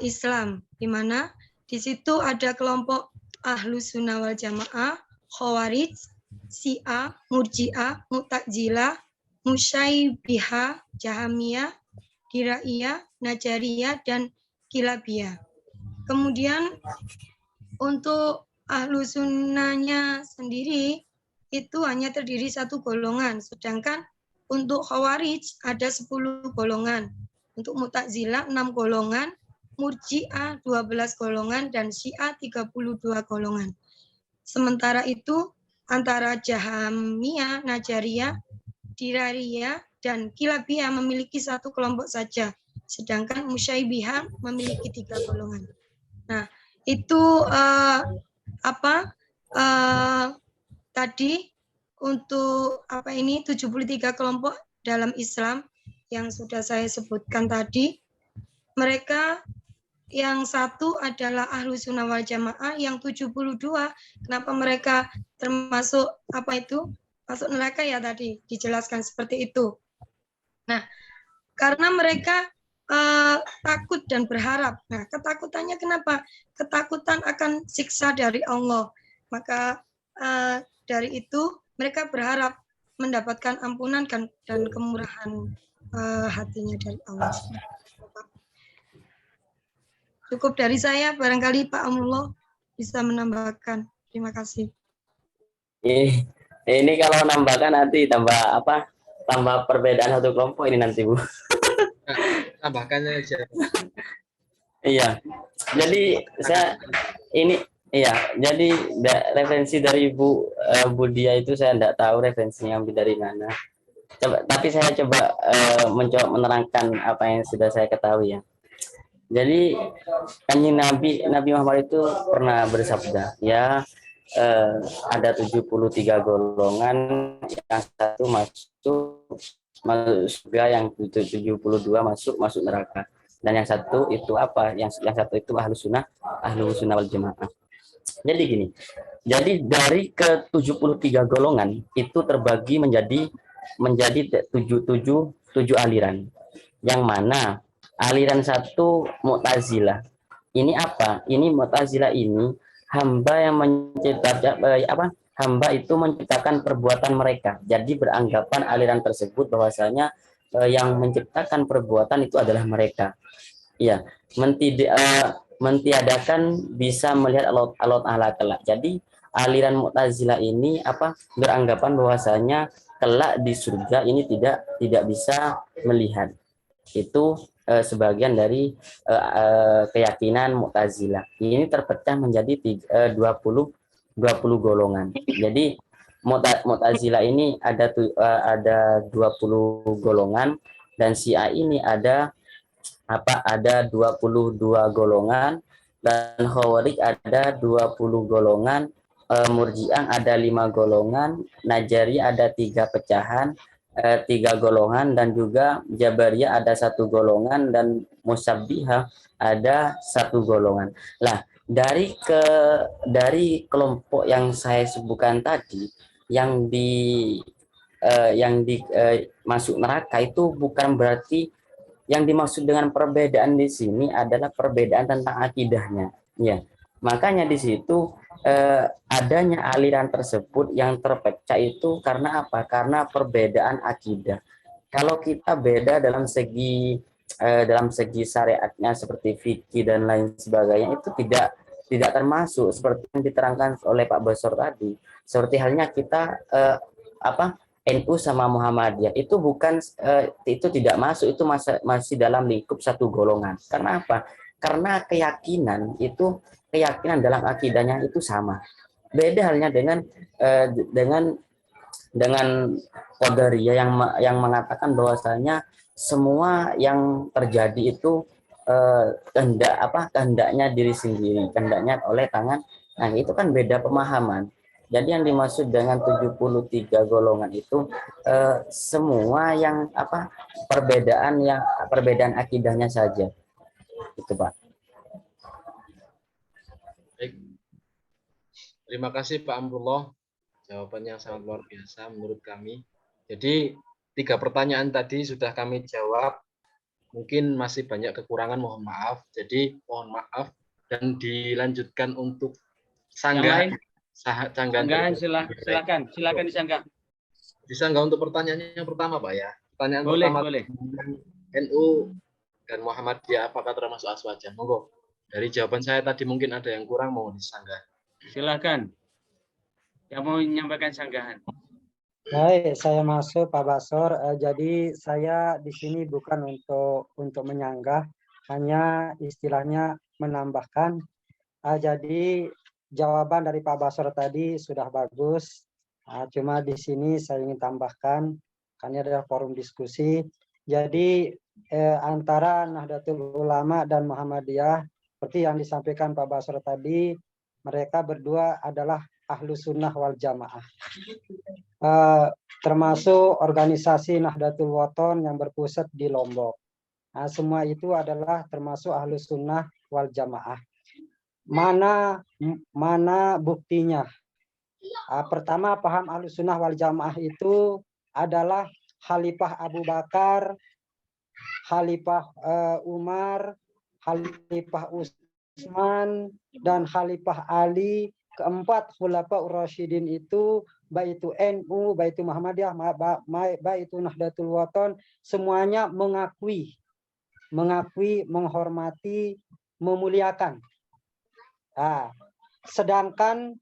Islam, di mana di situ ada kelompok Ahlus Sunnah wal Jamaah, Khawarij, Syiah, Murji'ah, Mu'tazilah, Musyaibihah, Jahamiyah, Kiraiyah, Najariyah, dan Kilabiyah. Kemudian untuk Ahlus Sunnahnya sendiri itu hanya terdiri satu golongan, sedangkan untuk Khawarij ada 10 golongan, untuk Mu'tazilah 6 golongan, Murji'ah 12 golongan, dan Syiah 32 golongan. Sementara itu antara Jahamiyah, Najariyah, Dirariyah, dan Kilabiyah memiliki satu kelompok saja, sedangkan Musyaibihah memiliki 3 golongan. Nah, itu tadi untuk 73 kelompok dalam Islam yang sudah saya sebutkan tadi. Mereka yang satu adalah Ahlus Sunnah wal Jamaah, yang 72 kenapa mereka termasuk masuk neraka ya, tadi dijelaskan seperti itu. Nah, karena mereka takut dan berharap. Nah, ketakutannya kenapa? Ketakutan akan siksa dari Allah. Maka dari itu mereka berharap mendapatkan ampunan dan kemurahan hatinya dari Allah. Cukup dari saya, barangkali Pak Amrullah bisa menambahkan. Terima kasih. Ini kalau menambahkan nanti tambah perbedaan satu kelompok ini nanti Bu. Tambahkannya aja. Iya. Jadi jadi referensi dari Bu Dia itu saya tidak tahu referensinya dari mana. Tapi saya coba mencoba menerangkan apa yang sudah saya ketahui ya. Jadi Kanjeng Nabi Muhammad itu pernah bersabda, ya ada 73 golongan, yang satu masuk surga, yang 72 masuk neraka, dan yang satu itu yang satu itu Ahlus Sunnah wal Jamaah. Jadi gini, jadi dari ke 73 golongan itu terbagi menjadi 7 aliran, yang mana aliran satu Mu'tazilah. Ini apa? Ini Mu'tazilah ini hamba yang hamba itu menciptakan perbuatan mereka. Jadi beranggapan aliran tersebut bahwasanya yang menciptakan perbuatan itu adalah mereka. Iya, mentiadakan bisa melihat Allah Ta'ala kelak. Jadi aliran Mu'tazilah ini beranggapan bahwasanya kelak di surga ini tidak bisa melihat. Itu sebagian dari keyakinan Mu'tazilah. Ini terpecah menjadi 20 golongan. Jadi Mu'tazilah ini ada 20 golongan, dan Syiah ini ada 22 golongan, dan Khawarij ada 20 golongan, Murji'ah ada 5 golongan, Najari ada 3 pecahan, 3 golongan, dan juga Jabariyah ada 1 golongan, dan Musyabbihah ada 1 golongan. Lah, dari kelompok yang saya sebutkan tadi, yang masuk neraka itu bukan berarti yang dimaksud dengan perbedaan di sini adalah perbedaan tentang akidahnya. Ya, makanya di situ adanya aliran tersebut yang terpecah itu karena apa? Karena perbedaan akidah. Kalau kita beda dalam segi syariatnya seperti fikih dan lain sebagainya, itu tidak termasuk seperti yang diterangkan oleh Pak Basor tadi. Seperti halnya kita NU sama Muhammadiyah itu itu tidak masuk, itu masih dalam lingkup satu golongan. Karena apa? Karena keyakinan dalam akidahnya itu sama. Beda halnya dengan Qadariyah yang mengatakan bahwasanya semua yang terjadi itu kehendaknya diri sendiri, kehendaknya oleh tangan. Nah, itu kan beda pemahaman. Jadi yang dimaksud dengan 73 golongan itu semua yang perbedaan akidahnya saja. Itu, Pak. Baik. Terima kasih Pak Amrullah. Jawabannya sangat luar biasa menurut kami. Jadi 3 pertanyaan tadi sudah kami jawab. Mungkin masih banyak kekurangan, mohon maaf. Jadi mohon maaf dan dilanjutkan untuk sanggah. Sanggahan silakan disanggah. Disanggah untuk pertanyaannya yang pertama, Pak ya. Pertanyaan boleh. NU dan Muhammadiyah apakah termasuk aswaja? Monggo. Dari jawaban saya tadi mungkin ada yang kurang, mau disanggah. Silakan. Yang mau menyampaikan sanggahan. Baik, saya masuk Pak Basor. Jadi saya di sini bukan untuk menyanggah, hanya istilahnya menambahkan. Jadi jawaban dari Pak Basor tadi sudah bagus. Cuma di sini saya ingin tambahkan, karena adalah forum diskusi. Jadi antara Nahdlatul Ulama dan Muhammadiyah, seperti yang disampaikan Pak Basor tadi, mereka berdua adalah Ahlus Sunnah wal Jamaah. Termasuk organisasi Nahdlatul Wathon yang berpusat di Lombok. Semua itu adalah termasuk Ahlus Sunnah wal Jamaah. Mana buktinya? Pertama, paham Ahlus Sunnah wal Jamaah itu adalah Khalifah Abu Bakar, Khalifah Umar, Khalifah Utsman, dan Khalifah Ali. Keempat Khulafaur Rasyidin itu, baik itu NU, baik itu Muhammadiyah, baik itu Nahdlatul Wathon, semuanya mengakui, menghormati, memuliakan. Sedangkan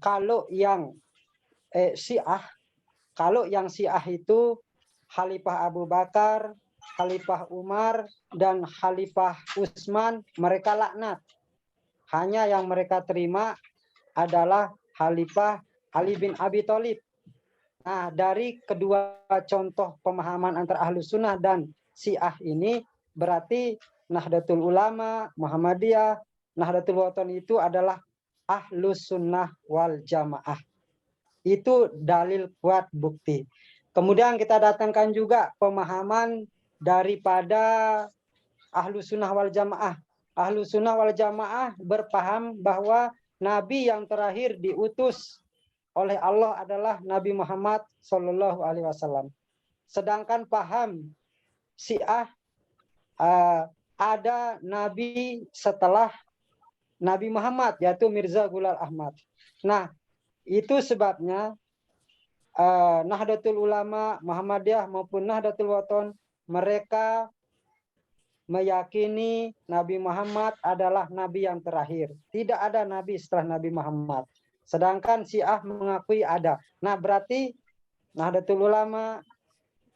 kalau yang Syiah itu Khalifah Abu Bakar, Khalifah Umar, dan Khalifah Utsman mereka laknat. Hanya yang mereka terima adalah Khalifah Ali bin Abi Thalib. Nah, dari kedua contoh pemahaman antara Ahlus Sunnah dan Syiah ini, berarti Nahdlatul Ulama, Muhammadiyah, Nahdlatul Wathon itu adalah Ahlus Sunnah wal Jamaah. Itu dalil kuat bukti. Kemudian kita datangkan juga pemahaman daripada Ahlus Sunnah wal Jamaah. Ahlus Sunnah wal Jamaah berpaham bahwa Nabi yang terakhir diutus oleh Allah adalah Nabi Muhammad Sallallahu Alaihi Wasallam. Sedangkan paham Syiah ada Nabi setelah Nabi Muhammad, yaitu Mirza Ghulam Ahmad. Nah, Itu sebabnya Nahdlatul Ulama, Muhammadiyah maupun Nahdlatul Wathon, mereka meyakini Nabi Muhammad adalah nabi yang terakhir. Tidak ada nabi setelah Nabi Muhammad. Sedangkan Syiah mengakui ada. Nah, berarti Nahdlatul Ulama,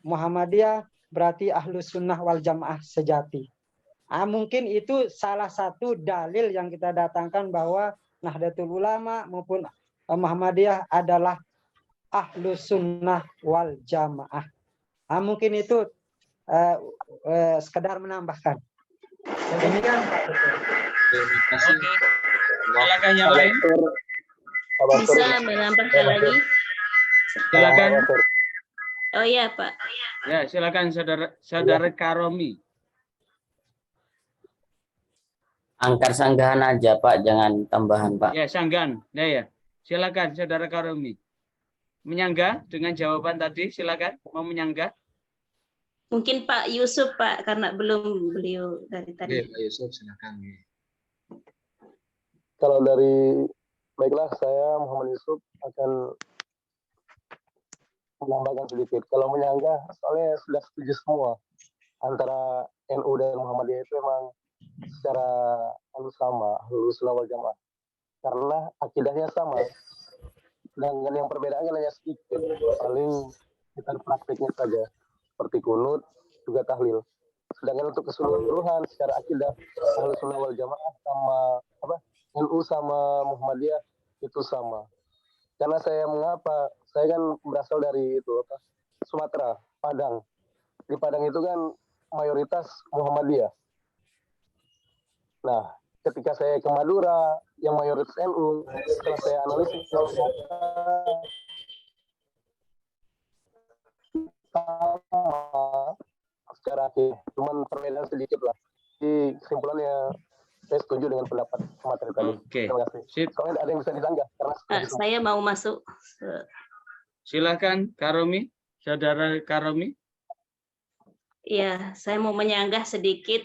Muhammadiyah berarti Ahlus Sunnah wal Jamaah sejati. Mungkin itu salah satu dalil yang kita datangkan bahwa Nahdlatul Ulama maupun Muhammadiyah adalah Ahlus Sunnah wal Jamaah. Mungkin itu sekedar menambahkan. Demikian Pak Dokter. Terima kasih. Silakan yang lain. Bisa menambahkan lagi? Silakan. Oh iya Pak. Ya, silakan saudara Karomi. Angkat sanggahan aja Pak, jangan tambahan Pak. Ya, sanggan. Ya. Silakan saudara Karomi. Menyanggah dengan jawaban tadi, silakan. Mau menyanggah? Mungkin Pak Yusuf Pak, karena belum beliau dari tadi. Oke, Pak Yusuf, silakan. Kalau dari, baiklah saya Muhammad Yusuf akan menambahkan sedikit. Kalau menyanggah, soalnya sudah setuju semua antara NU dan Muhammadiyah itu memang secara sama, Ahlus Sunnah wal Jamaah. Karena akidahnya sama. Dan yang perbedaannya hanya sedikit, paling kita praktiknya saja, seperti kunut, juga tahlil. Sedangkan untuk keseluruhan secara akidah Ahlus Sunnah wal Jamaah sama NU sama Muhammadiyah itu sama. Karena mengapa? Saya kan berasal dari Sumatera, Padang. Di Padang itu kan mayoritas Muhammadiyah. Nah, ketika saya ke Madura yang mayoritas NU, setelah saya analisis sama secara akhir, cuman perbedaan sedikit lah. Di kesimpulannya saya setuju dengan pendapat materi tadi. Oke. Terima kasih. Soalnya ada yang bisa disanggah karena Saya mau masuk. Silakan Karomi, saudara Karomi. Ya, saya mau menyanggah sedikit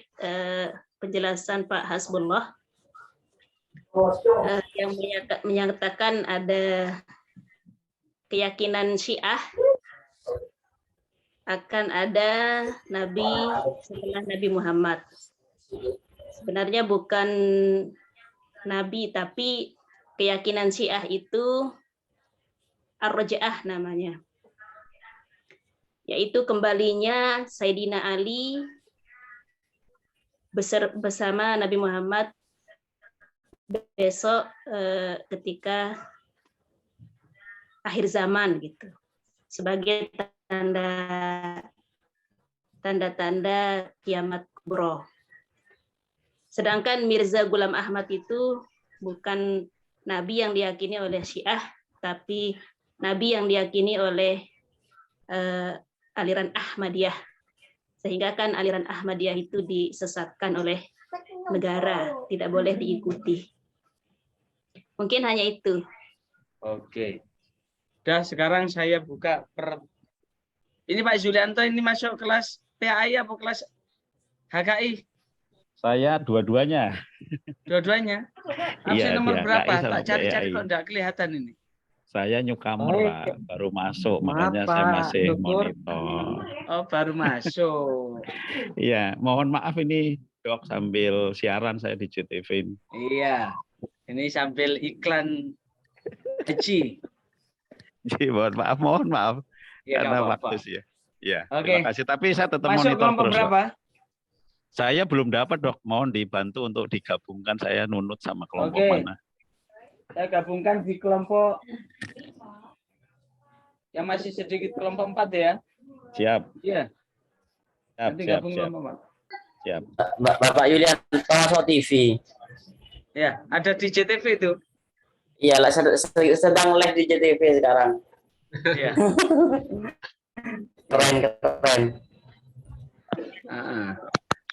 penjelasan Pak Hasbullah yang menyatakan ada keyakinan Syiah akan ada Nabi setelah Nabi Muhammad. Sebenarnya bukan Nabi, tapi keyakinan Syiah itu Ar-Raja'ah namanya. Yaitu kembalinya Sayyidina Ali bersama Nabi Muhammad besok ketika akhir zaman gitu, sebagai tanda-tanda kiamat kubro. Sedangkan Mirza Ghulam Ahmad itu bukan nabi yang diyakini oleh Syiah, tapi nabi yang diyakini oleh aliran Ahmadiyah. Sehingga kan aliran Ahmadiyah itu disesatkan oleh negara, tidak boleh diikuti. Mungkin hanya itu. Oke. Udah, sekarang saya buka ini Pak Zulianto ini masuk kelas PAI apa kelas HKI? Saya dua-duanya. Dua-duanya? Iya, nomor di berapa? HKI sama Tak cari-cari PAI. kok enggak kelihatan ini. Saya newcomer, Pak. Baru masuk, makanya Maaf, saya Pak masih Dokter. monitor. Oh, baru masuk. Iya, mohon maaf ini, Dok, sambil siaran saya di JTV ini. Iya. Ini sambil iklan haji. Jadi, mohon maaf. Ya, Karena nggak apa-apa. waktu sih ya. Ya, Oke. terima kasih. Tapi saya tetap Masuk monitor kelompok terus, Dok. berapa? Saya belum dapat, Dok. Mohon dibantu untuk digabungkan, saya nunut sama kelompok Oke. mana. Saya gabungkan di kelompok yang masih sedikit, kelompok 4 ya. Siap. Iya. Siap, Nanti siap, gabung siap. kelompok 4. Siap. Bapak Yulian Paso TV. Ya, ada di JTV itu. Iya, sedang live di JTV sekarang. Iya. Keren.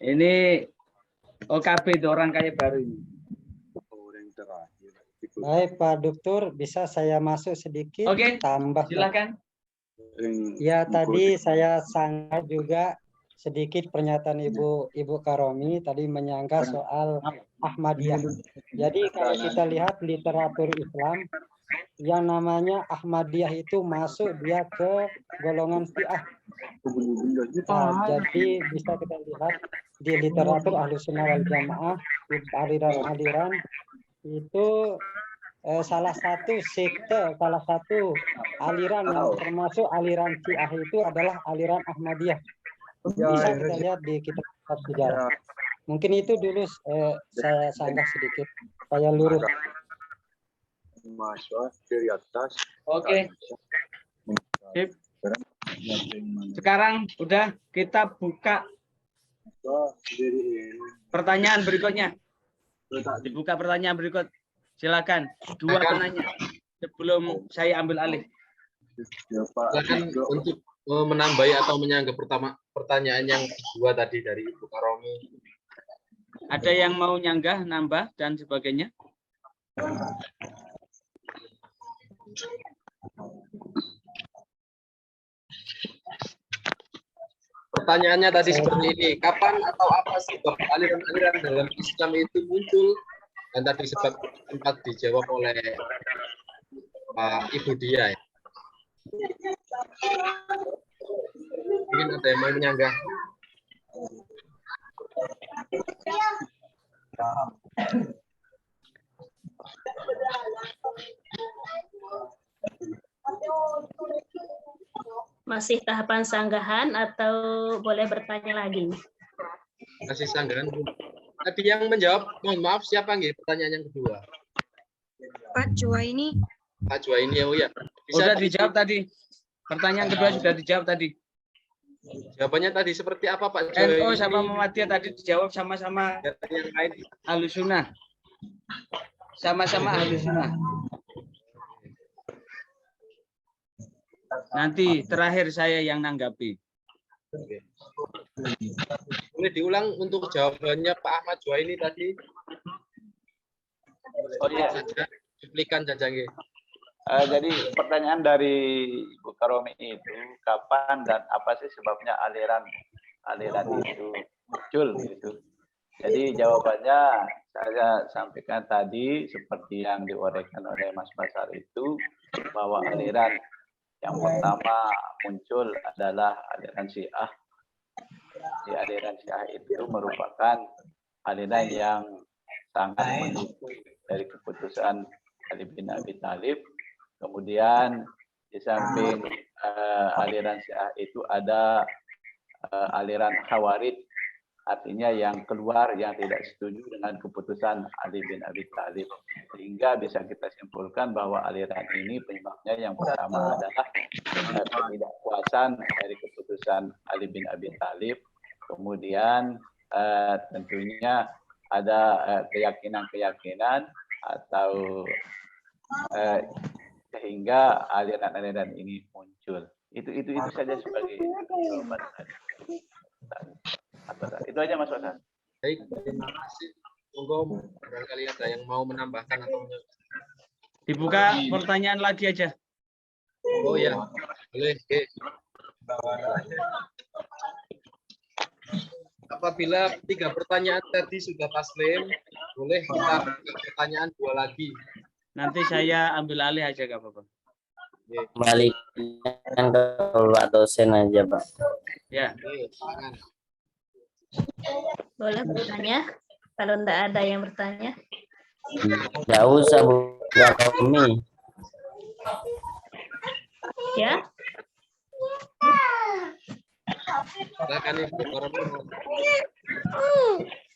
Ini OKB itu orang kaya baru ini. Baik Pak Dokter, bisa saya masuk sedikit? Oke, tambah. silakan. Ya, tadi saya sanggah juga sedikit pernyataan Ibu Karomi tadi menyanggah soal Ahmadiyah. Jadi kalau kita lihat literatur Islam, yang namanya Ahmadiyah itu masuk dia ke golongan Syiah. Nah, jadi bisa kita lihat di literatur Ahlussunnah wal Jamaah, aliran-aliran itu salah satu sekte, salah satu aliran yang termasuk aliran Syiah itu adalah aliran Ahmadiyah. Bisa kita lihat di kitab sejarah. Mungkin itu dulu saya sanggah sedikit, saya lurus. Dari atas. Oke. Sip. Sekarang udah kita buka pertanyaan berikutnya. Dibuka pertanyaan berikut. Silakan. Dua penanya sebelum saya ambil alih. Silakan untuk menambahi atau menyanggah pertanyaan yang kedua tadi dari Ibu Karomi. Ada yang mau nyanggah, nambah, dan sebagainya? Pertanyaannya tadi seperti ini, kapan atau apa sebab aliran-aliran dalam Islam itu muncul? Dan tadi sempat dijawab oleh Ibu Dia. Mungkin ada yang mau menyanggah. Masih tahapan sanggahan atau boleh bertanya lagi? Masih sanggahan. Tadi yang menjawab, mohon maaf, siapa nggih pertanyaan yang kedua? Pak Juwaini. Pak Juwaini, oh ya. Sudah dijawab tadi. Pertanyaan kedua sudah dijawab tadi. Jawabannya tadi seperti apa Pak Juwaini? NU sama Muhammadiyah tadi dijawab sama-sama yang lain Ahlussunnah. Sama-sama Ahlussunnah. Nanti terakhir saya yang nanggapi. Boleh diulang untuk jawabannya Pak Ahmad Juwaini tadi? Oh iya. Cuplikan saja nggih. Jadi pertanyaan dari Ibu Karomi itu kapan dan apa sih sebabnya aliran itu muncul gitu. Jadi jawabannya saya sampaikan tadi seperti yang diuraikan oleh Mas Basar itu bahwa aliran yang pertama muncul adalah aliran Syiah. Di aliran Syiah itu merupakan aliran yang sangat mendukung dari keputusan Ali bin Abi Thalib. Kemudian di samping aliran Syiah itu ada aliran Khawarij, artinya yang keluar yang tidak setuju dengan keputusan Ali bin Abi Thalib. Sehingga bisa kita simpulkan bahwa aliran ini penyebabnya yang pertama adalah ketidakpuasan dari keputusan Ali bin Abi Thalib. Kemudian tentunya ada keyakinan-keyakinan atau sehingga aliran-aliran ini muncul. Itu saja sebagai jawaban. Itu aja Mas Wasan. Baik, terima kasih. Monggo barangkali ada yang mau menambahkan atau Dibuka pertanyaan lagi aja. Oh ya, boleh. Apabila 3 pertanyaan tadi sudah taslim, boleh kita pertanyaan 2 lagi. Nanti saya ambil alih aja Kak Bapak. Kembalikan ke Pak dosen aja Pak. Ya. Boleh bertanya? Kalau tidak ada yang bertanya. Tidak usah Bu Karomi. Ya. Silakan Ibu Karomi.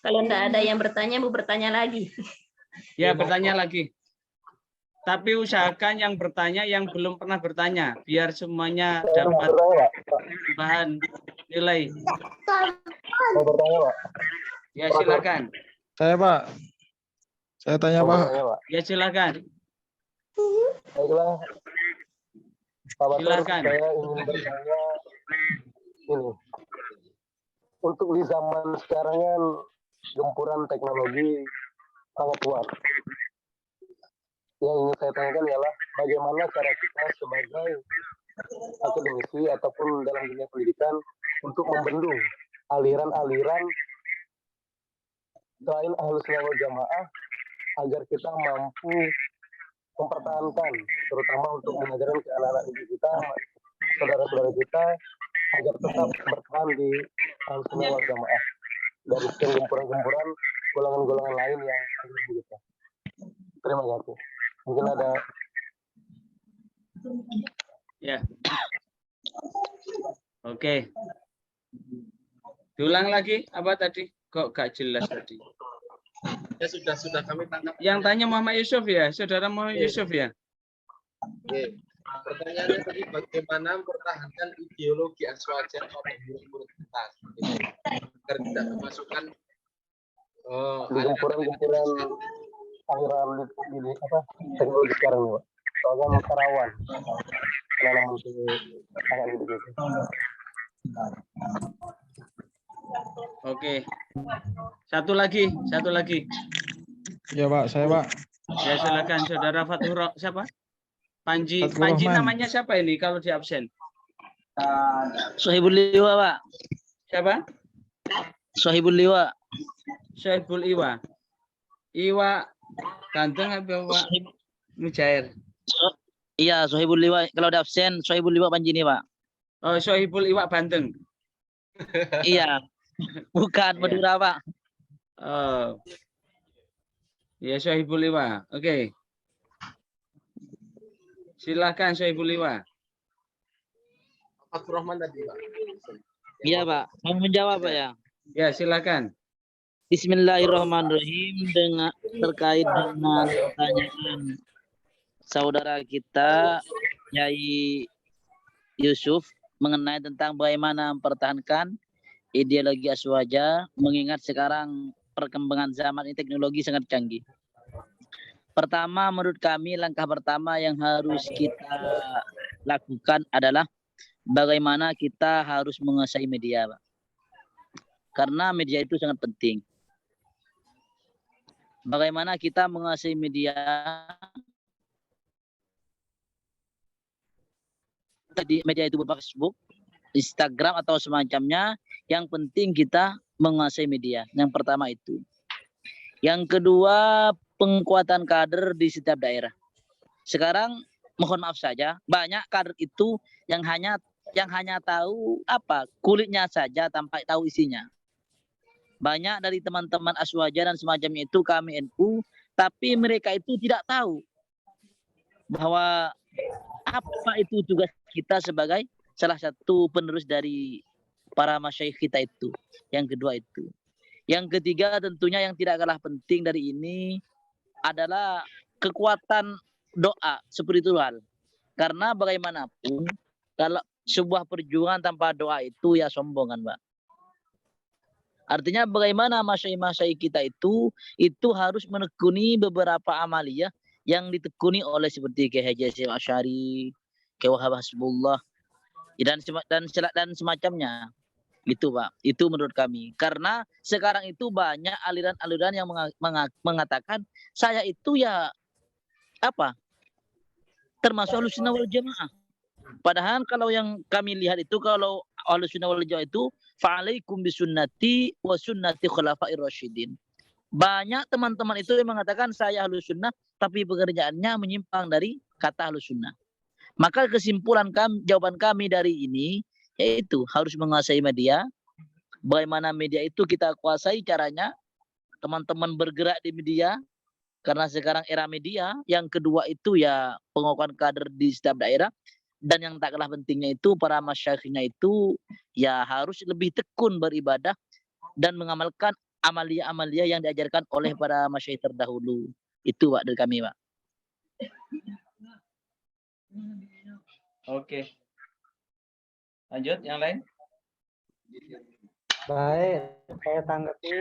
Kalau tidak ada yang bertanya, Bu bertanya lagi. Ya, bertanya lagi. Tapi usahakan yang bertanya yang belum pernah bertanya, biar semuanya dapat bahan nilai. Mau bertanya, Pak? Ya, silakan. Saya, Pak. Saya tanya, Pak. Ya, silakan. Baiklah. Pak Basar, Silakan. saya ingin bertanya ini. Untuk di zaman sekarang kan gempuran teknologi sangat kuat. Yang ingin saya tanyakan ialah bagaimana cara kita sebagai akademisi ataupun dalam dunia pendidikan untuk membendung aliran-aliran selain Ahlussunnah wal Jamaah agar kita mampu mempertahankan, terutama untuk mengajarkan ke anak-anak didik kita, saudara-saudara kita, agar tetap bertahan di Ahlussunnah wal Jamaah dari sekian gempuran-gempuran golongan-golongan lain yang ada di kita. Terima kasih. Mungkin ada. Ya. Oke. Diulang lagi apa tadi? Kok gak jelas tadi? Ya sudah kami tangkap. Yang tanya Muhammad Yusuf ya, saudara Muhammad Yusuf ya. Oke. Pertanyaannya tadi bagaimana mempertahankan ideologi Aswaja pada murid-murid kita agar tidak memasukkan di gempuran-gempuran aliran ini apa teknologi sekarang nih, Pak. Soalnya maka rawan dalam untuk sangat hidup itu. Oke. Satu lagi. Ya Pak, saya Pak. Ya silakan saudara Fathur siapa? Panji Fathur Rahman. namanya siapa ini kalau di absen? Sohibul Liwa, Pak. Siapa? Sohibul Liwa. Sohibul Iwa. Iwa ganteng apa Pak? Mujair. Iya, Sohibul Liwa. Kalau ada absen, Sohibul Liwa Panji ini, Pak. Oh, Sohibul Iwa Banteng. Iya. Bukan Madura, Pak. Oh. Ya, Sohibul Iwa. Oke. Silakan Sohibul Iwa. Fathur Rahman tadi, Pak. Iya, Pak. Mau menjawab, Pak ya? Ya, silakan. Bismillahirrahmanirrahim, dengan terkait dengan pertanyaan saudara kita Yai Yusuf mengenai tentang bagaimana mempertahankan ideologi Aswaja, mengingat sekarang perkembangan zaman ini teknologi sangat canggih. Pertama, menurut kami langkah pertama yang harus kita lakukan adalah bagaimana kita harus menguasai media, Pak. Karena media itu sangat penting. Bagaimana kita menguasai media di media itu berupa Facebook, Instagram atau semacamnya. Yang penting kita menguasai media. Yang pertama itu. Yang kedua, penguatan kader di setiap daerah. Sekarang mohon maaf saja, banyak kader itu yang hanya tahu apa kulitnya saja tanpa tahu isinya. Banyak dari teman-teman Aswaja dan semacamnya itu kami NU, tapi mereka itu tidak tahu bahwa apa itu tugas kita sebagai salah satu penerus dari para masyayikh kita itu. Yang kedua itu. Yang ketiga tentunya yang tidak kalah penting dari ini adalah kekuatan doa spiritual. Karena bagaimanapun kalau sebuah perjuangan tanpa doa itu ya sombong kan, Pak. Artinya bagaimana masyayikh kita itu harus menekuni beberapa amaliyah yang ditekuni oleh seperti Kiai Haji Hasyim Asy'ari, Kiai Wahab Hasbullah dan semacamnya. Itu, Pak. Itu menurut kami. Karena sekarang itu banyak aliran-aliran yang mengatakan saya itu ya apa? Termasuk Ahlussunnah wal Jamaah. Padahal kalau yang kami lihat itu kalau Ahlussunnah wal Jamaah itu fa'alaikum bisunnati wa sunnati khulafa'ir rasyidin. Banyak teman-teman itu yang mengatakan saya Ahlussunnah tapi pekerjaannya menyimpang dari kata Ahlussunnah. Maka kesimpulan kami, jawaban kami dari ini yaitu harus menguasai media. Bagaimana media itu kita kuasai caranya, teman-teman bergerak di media karena sekarang era media. Yang kedua itu ya penguatan kader di setiap daerah. Dan yang tak kalah pentingnya itu para masyayikhnya itu ya harus lebih tekun beribadah dan mengamalkan amalia-amalia yang diajarkan oleh para masyayikh terdahulu. Itu Pak dari kami, Pak. Oke. Lanjut yang lain. Baik, saya tanggapi.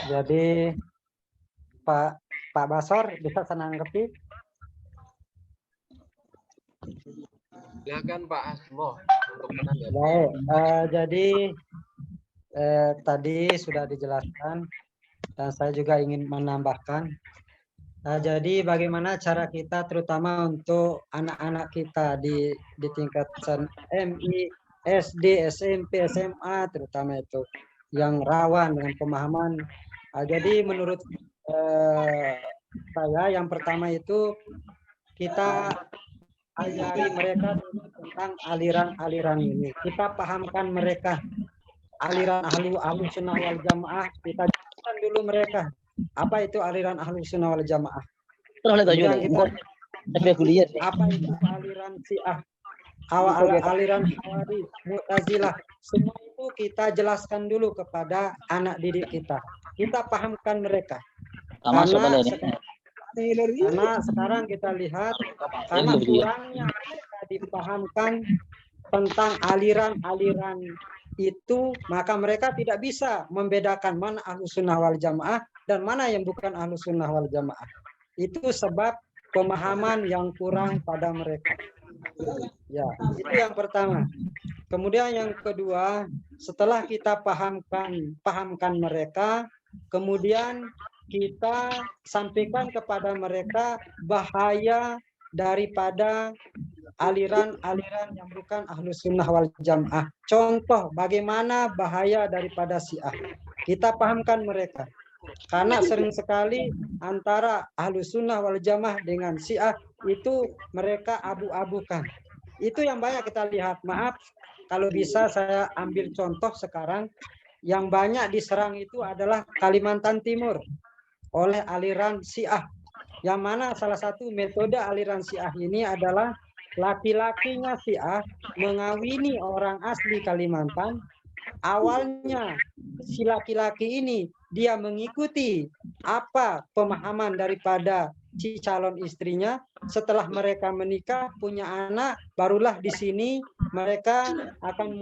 Jadi Pak Basor bisa saya tanggapi. Silakan Pak Hasmo untuk menanggapi. Baik, jadi tadi sudah dijelaskan dan saya juga ingin menambahkan. Jadi bagaimana cara kita terutama untuk anak-anak kita di tingkatan MI, SD, SMP, SMA terutama itu yang rawan dengan pemahaman. Jadi menurut saya yang pertama itu kita ajari mereka tentang aliran-aliran ini. Kita pahamkan mereka aliran ahlu sunnah wal jamaah. Kita jelaskan dulu mereka apa itu aliran ahlu sunnah wal jamaah. Kemudian kita apa itu aliran Syiah, aliran Khawarij, Mu'tazilah, semua itu kita jelaskan dulu kepada anak didik kita. Kita pahamkan mereka. Karena sekarang kita lihat karena kurangnya mereka dipahamkan tentang aliran-aliran itu, maka mereka tidak bisa membedakan mana ahlus sunnah wal jamaah dan mana yang bukan ahlus sunnah wal jamaah. Itu sebab pemahaman yang kurang pada mereka. Ya, itu yang pertama. Kemudian yang kedua, setelah kita pahamkan mereka, kemudian kita sampaikan kepada mereka bahaya daripada aliran-aliran yang bukan ahlus sunnah wal jamaah. Contoh bagaimana bahaya daripada Syiah. Kita pahamkan mereka. Karena sering sekali antara ahlus sunnah wal jamaah dengan Syiah itu mereka abu-abukan. Itu yang banyak kita lihat. Maaf, kalau bisa saya ambil contoh sekarang. Yang banyak diserang itu adalah Kalimantan Timur oleh aliran Syiah. Yang mana salah satu metode aliran Syiah ini adalah laki-lakinya Syiah mengawini orang asli Kalimantan. Awalnya si laki-laki ini dia mengikuti apa pemahaman daripada si calon istrinya. Setelah mereka menikah punya anak, barulah di sini mereka akan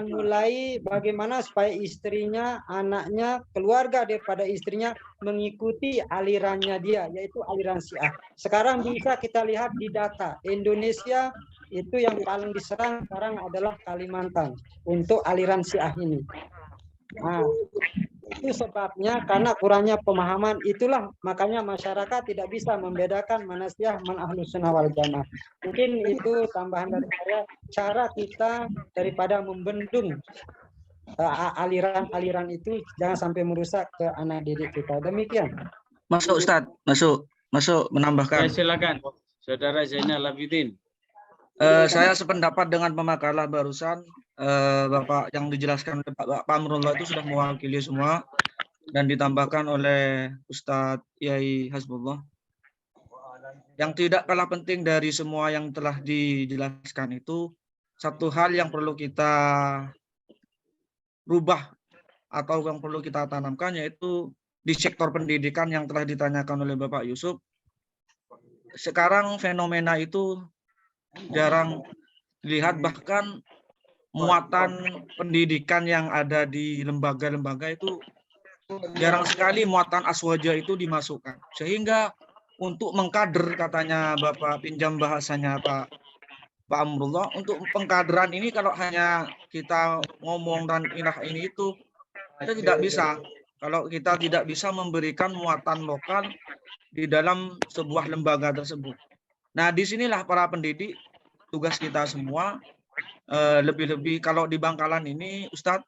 mulai bagaimana supaya istrinya, anaknya, keluarga daripada istrinya mengikuti alirannya dia, yaitu aliran Syiah. Sekarang bisa kita lihat di data Indonesia itu yang paling diserang sekarang adalah Kalimantan untuk aliran Syiah ini. Nah, itu sebabnya karena kurangnya pemahaman, itulah makanya masyarakat tidak bisa membedakan mana Syiah, mana ahlus sunnah wal jamaah. Mungkin itu tambahan dari saya, cara kita daripada membendung aliran-aliran itu jangan sampai merusak ke anak didik kita. Demikian. Masuk Ustadz, masuk menambahkan. Ya, silakan, Saudara Zainal Abidin. Saya sependapat dengan pemakalah barusan. Bapak yang dijelaskan oleh Pak Amrullah itu sudah mewakili semua dan ditambahkan oleh Ustadz Yai Hasbullah. Yang tidak kalah penting dari semua yang telah dijelaskan itu, satu hal yang perlu kita rubah atau yang perlu kita tanamkan, yaitu di sektor pendidikan yang telah ditanyakan oleh Bapak Yusuf. Sekarang fenomena itu jarang dilihat, bahkan muatan pendidikan yang ada di lembaga-lembaga itu jarang sekali muatan aswaja itu dimasukkan. Sehingga untuk mengkader, katanya Bapak pinjam bahasanya Pak Amrullah, untuk pengkaderan ini kalau hanya kita ngomong dan ini itu, kita tidak bisa. Kalau kita tidak bisa memberikan muatan lokal di dalam sebuah lembaga tersebut. Nah, disinilah para pendidik, tugas kita semua, lebih-lebih kalau di Bangkalan ini, Ustadz,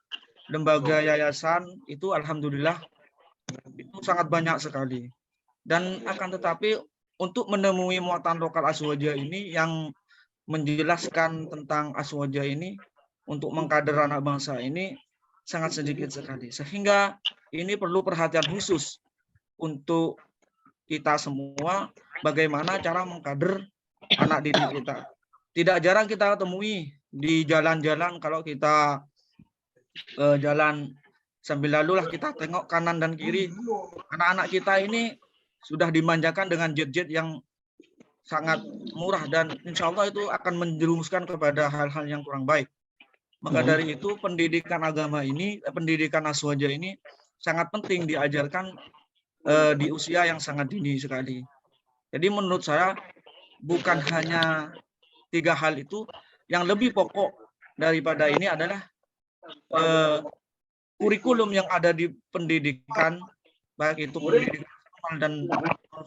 lembaga yayasan itu alhamdulillah itu sangat banyak sekali. Dan akan tetapi untuk menemui muatan lokal aswaja ini yang menjelaskan tentang aswaja ini untuk mengkader anak bangsa ini sangat sedikit sekali. Sehingga ini perlu perhatian khusus untuk kita semua, bagaimana cara mengkader anak didik kita. Tidak jarang kita temui di jalan-jalan, kalau kita jalan sambil lalu lah kita tengok kanan dan kiri, anak-anak kita ini sudah dimanjakan dengan jet-jet yang sangat murah dan insya Allah itu akan menjerumuskan kepada hal-hal yang kurang baik. Maka dari itu pendidikan agama ini, pendidikan aswaja ini sangat penting diajarkan di usia yang sangat dini sekali. Jadi menurut saya bukan hanya 3 hal itu, yang lebih pokok daripada ini adalah kurikulum yang ada di pendidikan, baik itu pendidikan formal dan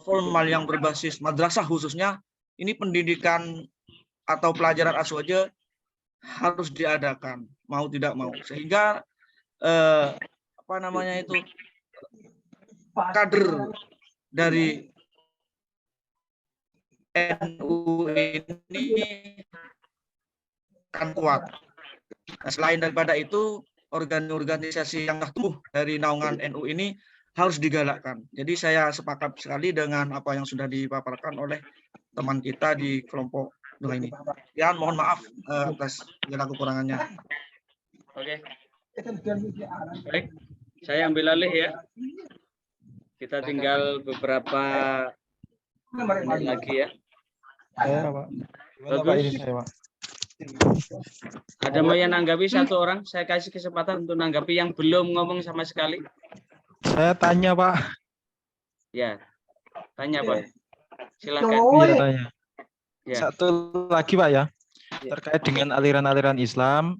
formal yang berbasis madrasah khususnya, ini pendidikan atau pelajaran aswaja harus diadakan, mau tidak mau. Sehingga kader dari NU ini akan kuat. Nah, selain daripada itu, organisasi yang tumbuh dari naungan NU ini harus digalakkan. Jadi saya sepakat sekali dengan apa yang sudah dipaparkan oleh teman kita di kelompok dua ini. Ya, mohon maaf atas segala kekurangannya. Oke. Baik, saya ambil alih ya. Kita tinggal beberapa menit lagi ya. Saya, Pak. Gimana, Pak, Bagus. ini saya, Pak? Ada mau yang nanggapi satu orang? Saya kasih kesempatan untuk nanggapi yang belum ngomong sama sekali. Saya tanya, Pak. Ya, tanya Pak. Silakan. Iya, tanya. Ya. Satu lagi, Pak ya. Terkait dengan aliran-aliran Islam,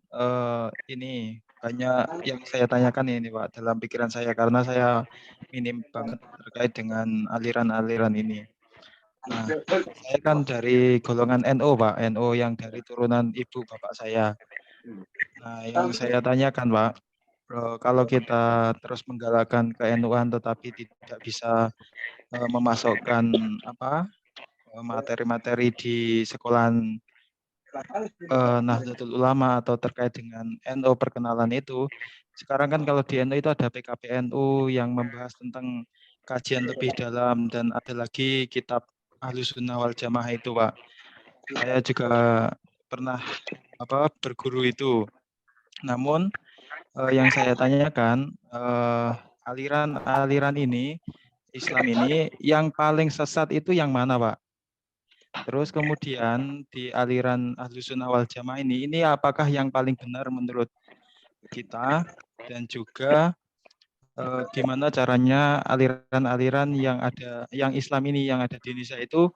ini banyak yang saya tanyakan ini, Pak, dalam pikiran saya karena saya minim banget terkait dengan aliran-aliran ini. Nah, saya kan dari golongan NU, Pak, NU yang dari turunan ibu bapak saya. Nah, yang saya tanyakan, Pak, kalau kita terus menggalakkan ke NU-an tetapi tidak bisa memasukkan apa materi-materi di sekolahan Nahdlatul Ulama atau terkait dengan NU perkenalan itu. Sekarang kan kalau di NU itu ada PKPNU yang membahas tentang kajian lebih dalam dan ada lagi kitab Ahlus Sunnah wal Jamaah itu, Pak. Saya juga pernah berguru itu. Namun yang saya tanyakan aliran-aliran ini Islam ini yang paling sesat itu yang mana, Pak? Terus kemudian di aliran Ahlus Sunnah wal Jamaah ini apakah yang paling benar menurut kita dan juga gimana caranya aliran-aliran yang Islam ini yang ada di Indonesia itu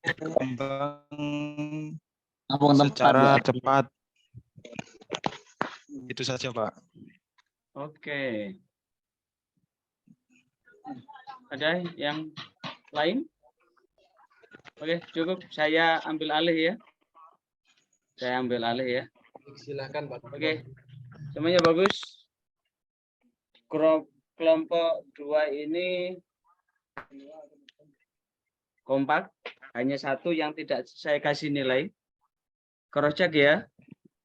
berkembang secara cepat. Itu saja, Pak. Oke. Ada yang lain? Oke, cukup. Saya ambil alih ya. Saya ambil alih ya. Silakan, Pak. Oke. Semuanya bagus. Kelompok 2 ini kompak. Hanya satu yang tidak saya kasih nilai. Cross check ya.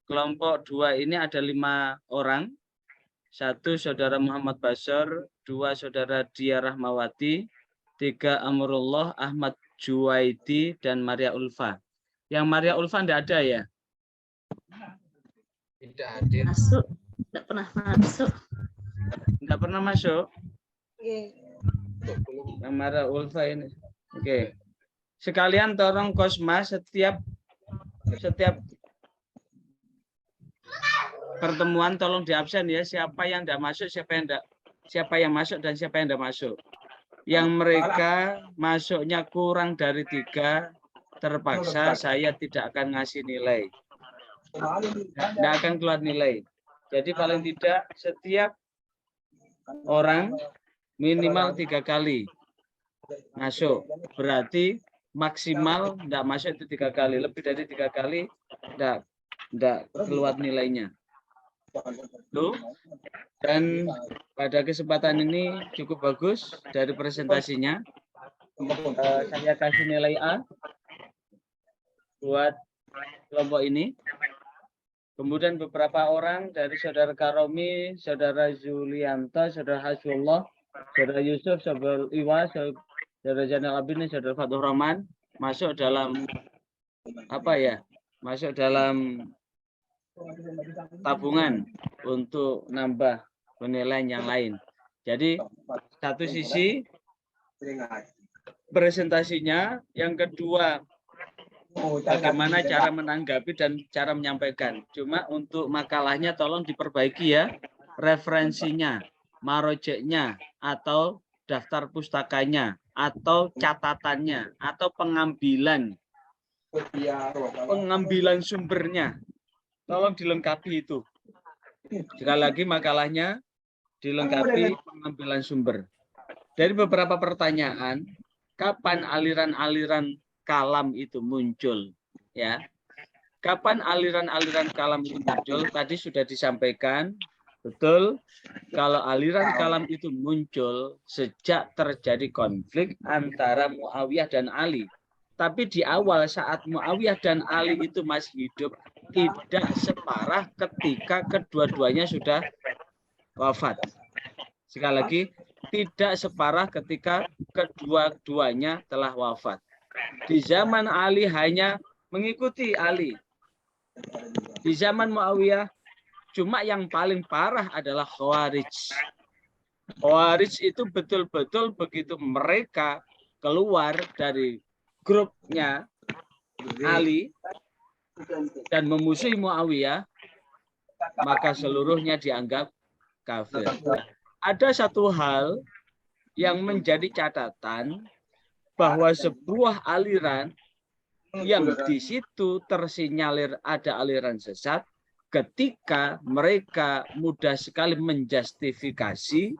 Kelompok 2 ini ada 5 orang. 1 Saudara Muhammad Basar, 2 Saudara Dia Rahmawati, 3 Amrullah, Ahmad Juwaidi, dan Maria Ulfa. Yang Maria Ulfa tidak ada ya? Tidak hadir. Masuk. Tidak pernah masuk. Tidak pernah masuk? Yang Maria Ulfa ini. Oke. Sekalian tolong Kosma setiap pertemuan tolong di absen ya, siapa yang tidak masuk, siapa yang masuk dan siapa yang tidak masuk. Yang mereka masuknya kurang dari 3, terpaksa saya tidak akan ngasih nilai. Tidak akan keluar nilai. Jadi paling tidak setiap orang minimal 3 kali masuk. Berarti maksimal tidak masuk itu 3 kali. Lebih dari 3 kali tidak keluar nilainya. Tuh. Dan pada kesempatan ini cukup bagus dari presentasinya. Saya kasih nilai A buat kelompok ini. Kemudian beberapa orang dari Saudara Karomi, Saudara Zulianto, Saudara Hasbullah, Saudara Yusuf, Saudara Iwa, Saudara Zainal Abidin, Saudara Fathur Rahman masuk dalam masuk dalam tabungan untuk nambah penilaian yang lain. Jadi satu sisi presentasinya, yang kedua bagaimana cara menanggapi dan cara menyampaikan. Cuma untuk makalahnya tolong diperbaiki ya, referensinya, marojeknya, atau daftar pustakanya, atau catatannya, atau pengambilan sumbernya. Tolong dilengkapi itu. Sekali lagi makalahnya dilengkapi pengambilan sumber. Dari beberapa pertanyaan, kapan aliran-aliran kalam itu muncul? Ya, kapan aliran-aliran kalam itu muncul? Tadi sudah disampaikan Betul, kalau aliran kalam itu muncul sejak terjadi konflik antara Muawiyah dan Ali. Tapi di awal saat Muawiyah dan Ali itu masih hidup, tidak separah ketika kedua-duanya sudah wafat. Sekali lagi, tidak separah ketika kedua-duanya telah wafat. Di zaman Ali hanya mengikuti Ali. Di zaman Muawiyah, cuma yang paling parah adalah Khawarij. Khawarij itu betul-betul begitu mereka keluar dari grupnya Ali dan memusuhi Muawiyah, maka seluruhnya dianggap kafir. Ada satu hal yang menjadi catatan, bahwa sebuah aliran yang di situ tersinyalir ada aliran sesat, ketika mereka mudah sekali menjustifikasi,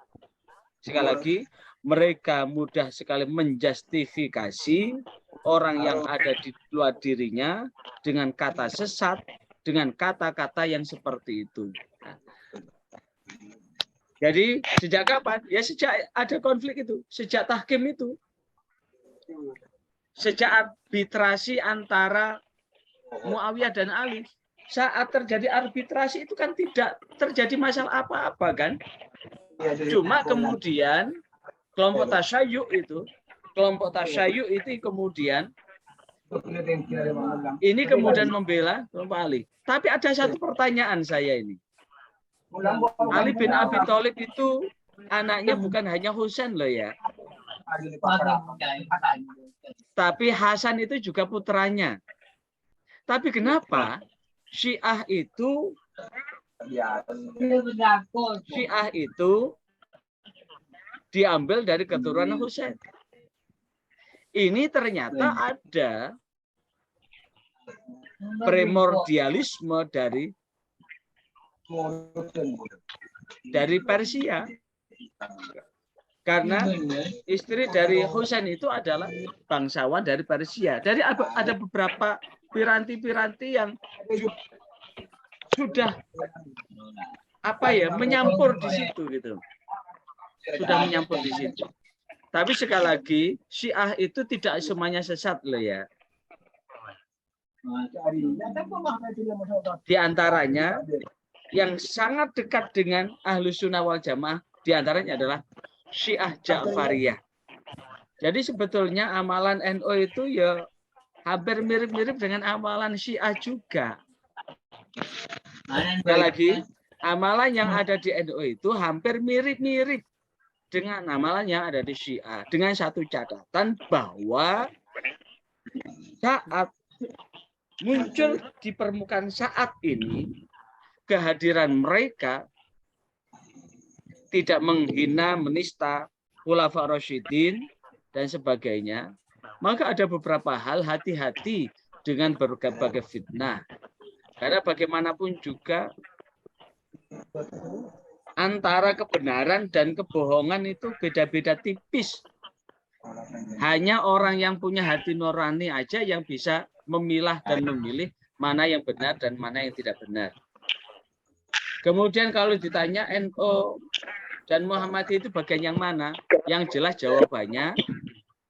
sekali lagi, mereka mudah sekali menjustifikasi orang yang ada di luar dirinya dengan kata sesat, dengan kata-kata yang seperti itu. Jadi sejak kapan? Ya sejak ada konflik itu, sejak tahkim itu. Sejak arbitrasi antara Muawiyah dan Ali. Saat terjadi arbitrasi itu kan tidak terjadi masalah apa-apa kan. Cuma kemudian kelompok tasyayyu itu kemudian ini kemudian membela kelompok Ali. Tapi ada satu pertanyaan saya ini. Ali bin Abi Thalib itu anaknya bukan hanya Husain loh ya. Tapi Hasan itu juga putranya. Tapi kenapa Syiah itu diambil dari keturunan Husain? Ini ternyata ada primordialisme dari Persia. Karena istri dari Husain itu adalah bangsawan dari Persia. Jadi ada beberapa piranti-piranti yang sudah menyampur di situ gitu. Sudah menyampur di situ. Tapi sekali lagi, Syiah itu tidak semuanya sesat loh ya. Di antaranya yang sangat dekat dengan Ahlus Sunnah wal Jamaah, di antaranya adalah Syiah Ja'fariyah. Jadi sebetulnya amalan NU itu ya hampir mirip-mirip dengan amalan Syiah juga. Sekali lagi, amalan yang ada di NU itu hampir mirip-mirip dengan amalan yang ada di Syiah. Dengan satu catatan bahwa saat muncul di permukaan saat ini, kehadiran mereka tidak menghina, menista Khulafa Rasyidin dan sebagainya, maka ada beberapa hal hati-hati dengan berbagai fitnah. Karena bagaimanapun juga antara kebenaran dan kebohongan itu beda-beda tipis. Hanya orang yang punya hati nurani aja yang bisa memilah dan memilih mana yang benar dan mana yang tidak benar. Kemudian kalau ditanya NU dan Muhammadiyah itu bagian yang mana? Yang jelas jawabannya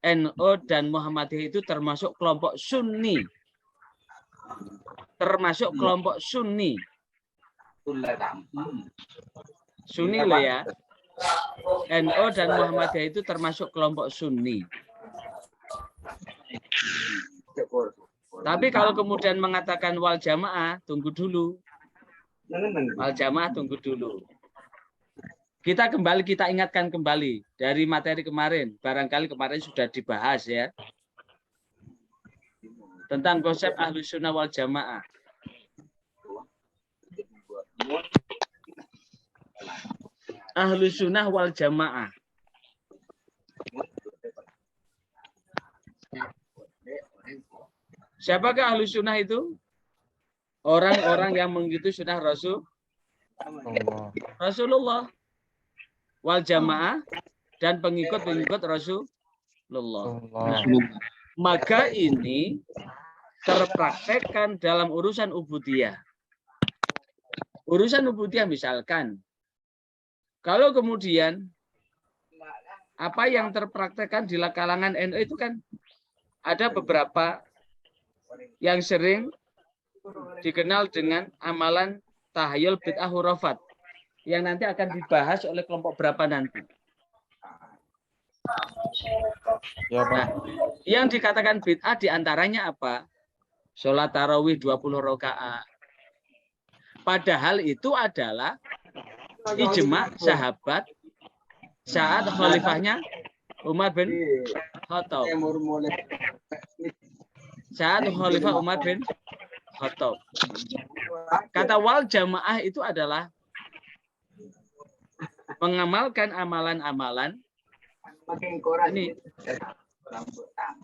NU dan Muhammadiyah itu termasuk kelompok Sunni. Termasuk kelompok Sunni. Sunni loh ya. NU dan Muhammadiyah itu termasuk kelompok Sunni. Tapi kalau kemudian mengatakan wal jamaah, tunggu dulu. Wal jamaah tunggu dulu. Kita ingatkan kembali dari materi kemarin. Barangkali kemarin sudah dibahas ya. Tentang konsep Ahlus Sunnah wal Jamaah. Ahlus Sunnah wal Jamaah. Siapakah Ahlus Sunnah itu? Orang-orang yang mengikuti sunnah Rasulullah wal Jamaah dan pengikut-pengikut Rasulullah. Nah, maka ini terpraktekkan dalam urusan ubudiyah. Urusan ubudiyah misalkan Kalau kemudian apa yang terpraktekkan di kalangan NU itu kan ada beberapa yang sering dikenal dengan amalan tahayyul bid'ah hurafat yang nanti akan dibahas oleh kelompok berapa nanti. Ya, Pak. Nah, yang dikatakan bid'ah diantaranya apa? Sholat tarawih 20 rakaat. Padahal itu adalah ijma sahabat saat khalifahnya Umar bin Khattab. Saat khalifah Umar bin Khattab. Kata wal jamaah itu adalah mengamalkan amalan-amalan ini.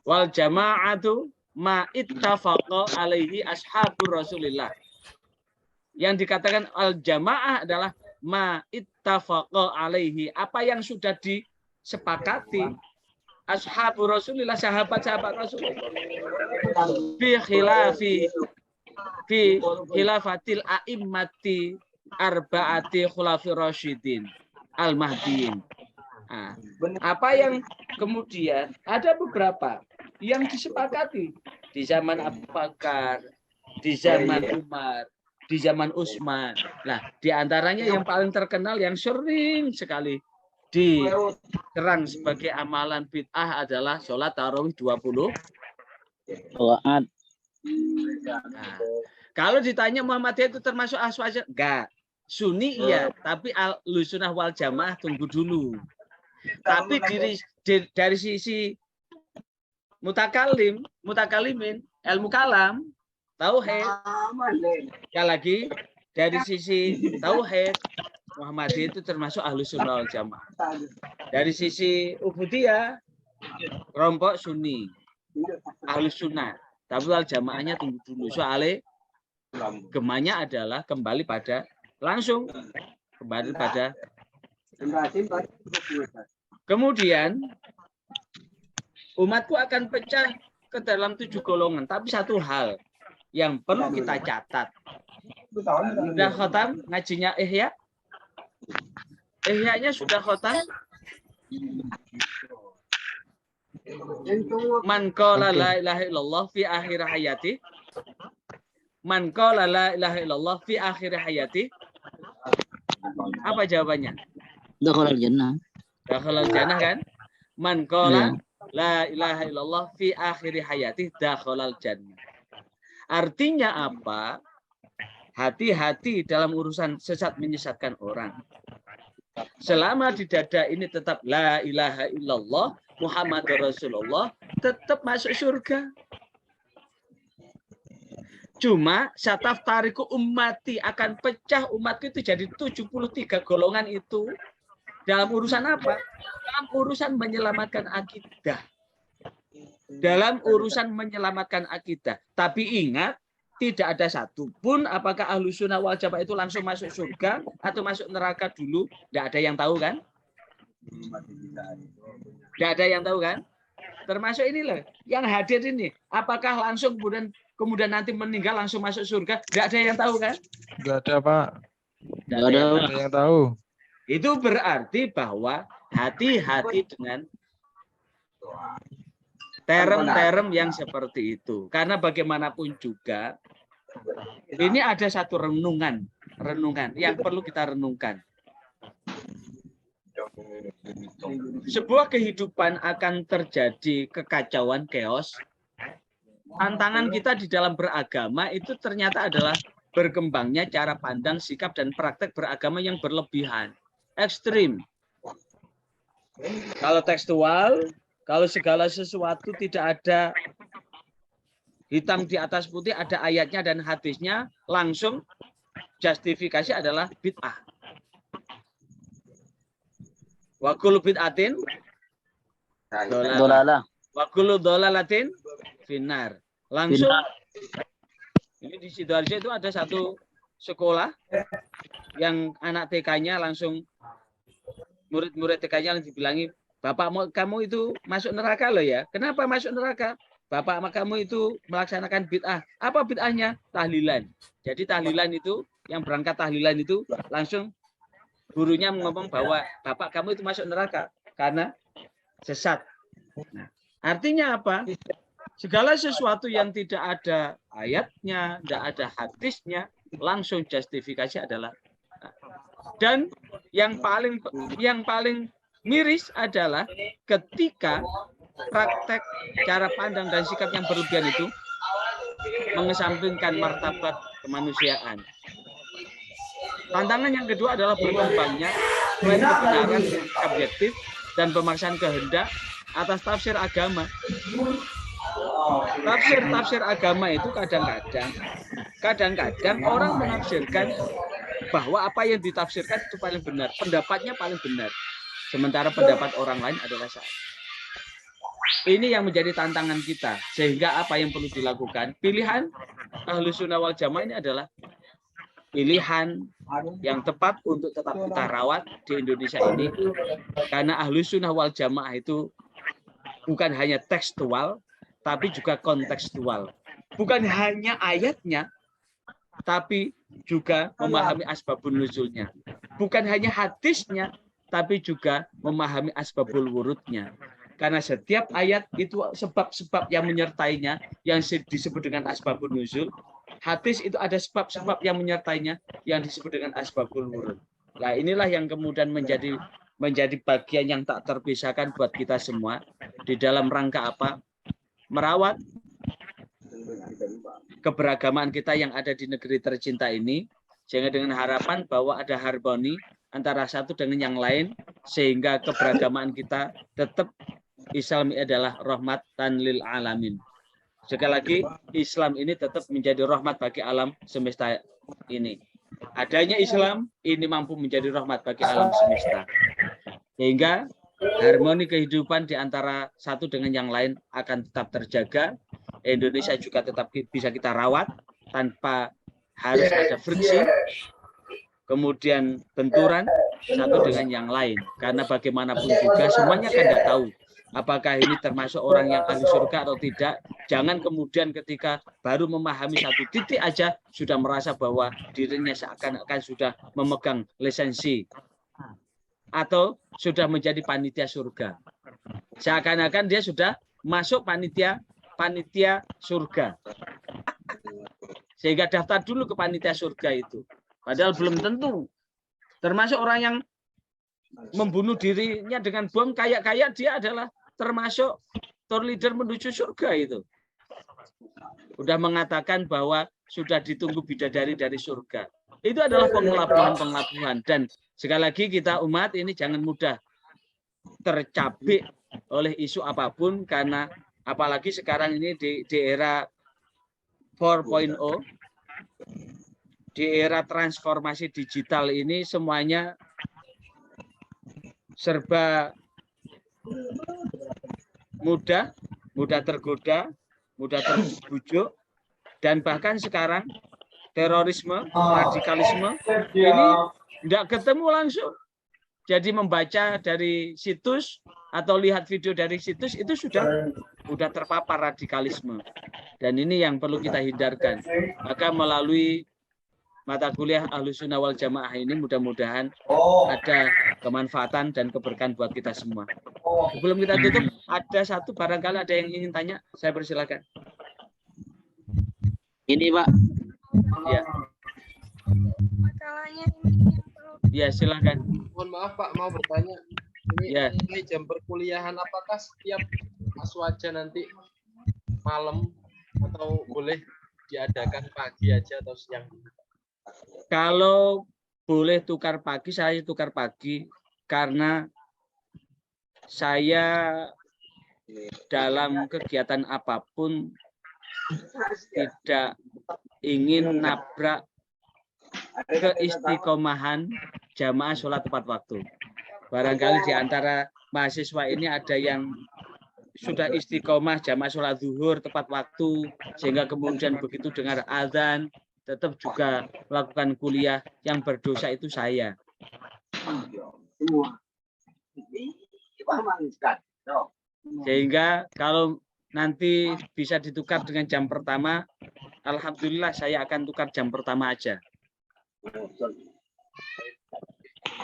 Wal jama'atu ma ittafaqa alaihi ashabur Rasulillah. Yang dikatakan al jamaah adalah ma ittafaqa alaihi, apa yang sudah disepakati ashabur Rasulillah, sahabat-sahabat Rasulullah. Fi khilafatil a'immati arba'ati khulafir rasyidin al-mahdiin. Nah, apa yang kemudian ada beberapa yang disepakati di zaman Abu Bakar, di zaman Umar, di zaman Utsman. Nah, di antaranya yang paling terkenal yang sering sekali diserang sebagai amalan bid'ah adalah sholat tarawih 20 rakaat. Nah, kalau ditanya Muhammadiyah itu termasuk aswaja? Enggak. Sunni iya, tapi al-sunnah wal jamaah tunggu dulu. Tapi dari sisi mutakalimin, ilmu kalam, tauhid, sekali lagi dari sisi tauhid, Muhammadiyah itu termasuk ahlus sunnah wal jamaah. Dari sisi ubudiyah, kelompok sunni, ahlus sunnah, tapi wal jamaahnya tunggu dulu. Soalnya gemanya adalah kembali pada kemudian umatku akan pecah ke dalam 7 golongan. Tapi satu hal yang perlu kita catat. Sudah khotam ngajinya Ihya? Ihya-nya sudah khotam? Man qala la ilaha illallah fi akhir hayati. Man qala la ilaha illallah fi akhir hayati. Apa jawabannya? Dakhalal jannah. Dakhalal jannah kan? Man qala la ilaha illallah fi akhir hayati dakhalal jannah. Artinya apa? Hati-hati dalam urusan sesat menyesatkan orang. Selama di dada ini tetap la ilaha illallah Muhammad Rasulullah, tetap masuk surga. Cuma syataf tariku ummati, akan pecah umatku itu jadi 73 golongan itu. Dalam urusan apa? Dalam urusan menyelamatkan akidah. Dalam urusan menyelamatkan akidah. Tapi ingat, tidak ada satupun apakah ahlu sunnah wal jamaah itu langsung masuk surga atau masuk neraka dulu. Tidak ada yang tahu kan? Tidak ada yang tahu kan? Termasuk ini loh, yang hadir ini. Apakah langsung kemudian nanti meninggal langsung masuk surga? Tidak ada yang tahu kan? Tidak ada, Pak. Tidak ada yang tahu. Itu berarti bahwa hati-hati dengan term-term yang seperti itu. Karena bagaimanapun juga, ini ada satu renungan yang perlu kita renungkan. Sebuah kehidupan akan terjadi kekacauan, chaos. Tantangan kita di dalam beragama itu ternyata adalah berkembangnya cara pandang, sikap, dan praktek beragama yang berlebihan. Ekstrim. Kalau tekstual, kalau segala sesuatu tidak ada hitam di atas putih, ada ayatnya dan hadisnya, langsung justifikasi adalah bid'ah. Wa kullu bid'atin dolalah. Wa kullu dolalatin finnar. Langsung ini di Sidoarjo itu ada satu sekolah yang anak TK-nya langsung murid-murid TK-nya dibilangi, Bapak kamu itu masuk neraka loh ya. Kenapa masuk neraka? Bapak kamu itu melaksanakan bid'ah. Apa bid'ahnya? Tahlilan. Jadi tahlilan itu, yang berangkat tahlilan itu langsung gurunya ngomong bahwa bapak kamu itu masuk neraka karena sesat. Nah, artinya apa? Segala sesuatu yang tidak ada ayatnya, tidak ada hadisnya, langsung justifikasi adalah. Dan yang paling miris adalah ketika praktek cara pandang dan sikap yang berlebihan itu mengesampingkan martabat kemanusiaan. Tantangan yang kedua adalah berkembangnya klaim kebenaran subjektif dan pemaksaan kehendak atas tafsir agama. Tafsir agama itu kadang-kadang orang menafsirkan bahwa apa yang ditafsirkan itu paling benar, pendapatnya paling benar, sementara pendapat orang lain adalah salah. Ini yang menjadi tantangan kita, sehingga apa yang perlu dilakukan? Pilihan Ahlus Sunnah wal Jamaah ini adalah pilihan yang tepat untuk tetap kita rawat di Indonesia ini, karena Ahlus Sunnah wal Jamaah itu bukan hanya tekstual, tapi juga kontekstual. Bukan hanya ayatnya, tapi juga memahami asbabun nuzulnya. Bukan hanya hadisnya, tapi juga memahami asbabul wurudnya. Karena setiap ayat itu sebab-sebab yang menyertainya, yang disebut dengan asbabun nuzul. Hadis itu ada sebab-sebab yang menyertainya, yang disebut dengan asbabul wurud. Nah, inilah yang kemudian menjadi bagian yang tak terpisahkan buat kita semua di dalam rangka apa? Merawat keberagaman kita yang ada di negeri tercinta ini, sehingga dengan harapan bahwa ada harmoni antara satu dengan yang lain, sehingga keberagaman kita tetap Islam adalah rahmatan lil alamin. Sekali lagi, Islam ini tetap menjadi rahmat bagi alam semesta ini. Adanya Islam ini mampu menjadi rahmat bagi alam semesta. Sehingga harmoni kehidupan di antara satu dengan yang lain akan tetap terjaga. Indonesia juga tetap bisa kita rawat tanpa harus ada friksi, kemudian benturan satu dengan yang lain. Karena bagaimanapun juga semuanya kan tidak tahu apakah ini termasuk orang yang ahli surga atau tidak. Jangan kemudian ketika baru memahami satu titik aja sudah merasa bahwa dirinya seakan-akan sudah memegang lisensi atau sudah menjadi panitia surga. Seakan-akan dia sudah masuk panitia surga. Sehingga daftar dulu ke panitia surga itu. Padahal belum tentu. Termasuk orang yang membunuh dirinya dengan bom kayak dia adalah termasuk tour leader menuju surga itu. Sudah mengatakan bahwa sudah ditunggu bidadari dari surga. Itu adalah pengelabuhan. Dan sekali lagi kita umat ini jangan mudah tercabik oleh isu apapun, karena apalagi sekarang ini di era 4.0, di era transformasi digital ini semuanya serba mudah tergoda, mudah terbujuk, dan bahkan sekarang terorisme, radikalisme ini tidak ketemu langsung. Jadi membaca dari situs atau lihat video dari situs itu sudah terpapar radikalisme. Dan ini yang perlu kita hindarkan. Maka melalui mata kuliah Ahlus Sunnah wal Jamaah ini mudah-mudahan ada kemanfaatan dan keberkahan buat kita semua. Sebelum kita tutup, ada satu barangkali ada yang ingin tanya, saya persilakan. Ini Pak. Ya. Makalahnya ini yang perlu. Ya, silakan. Mohon maaf Pak, mau bertanya. Ini jam perkuliahan apakah setiap aswaja nanti malam atau boleh diadakan pagi aja atau siang? Kalau boleh tukar pagi, saya tukar pagi karena saya dalam kegiatan apapun tidak ingin nabrak keistiqomahan jamaah sholat tepat waktu. Barangkali di antara mahasiswa ini ada yang sudah istiqomah jamaah sholat zuhur tepat waktu, sehingga kemudian begitu dengar azan tetap juga melakukan kuliah. Yang berdosa itu saya. Sehingga kalau nanti bisa ditukar dengan jam pertama, alhamdulillah saya akan tukar jam pertama aja.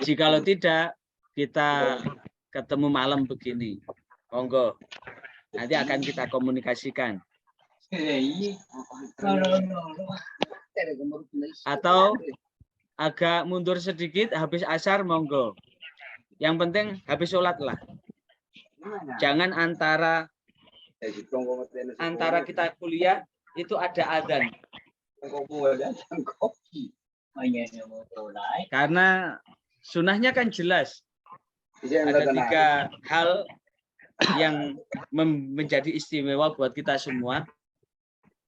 Jikalau tidak, kita ketemu malam begini. Monggo. Nanti akan kita komunikasikan. Atau agak mundur sedikit, habis asar, monggo. Yang penting habis sholat lah. Jangan antara kita kuliah itu ada adzan. Karena sunnahnya kan jelas. Ada 3 hal yang menjadi istimewa buat kita semua.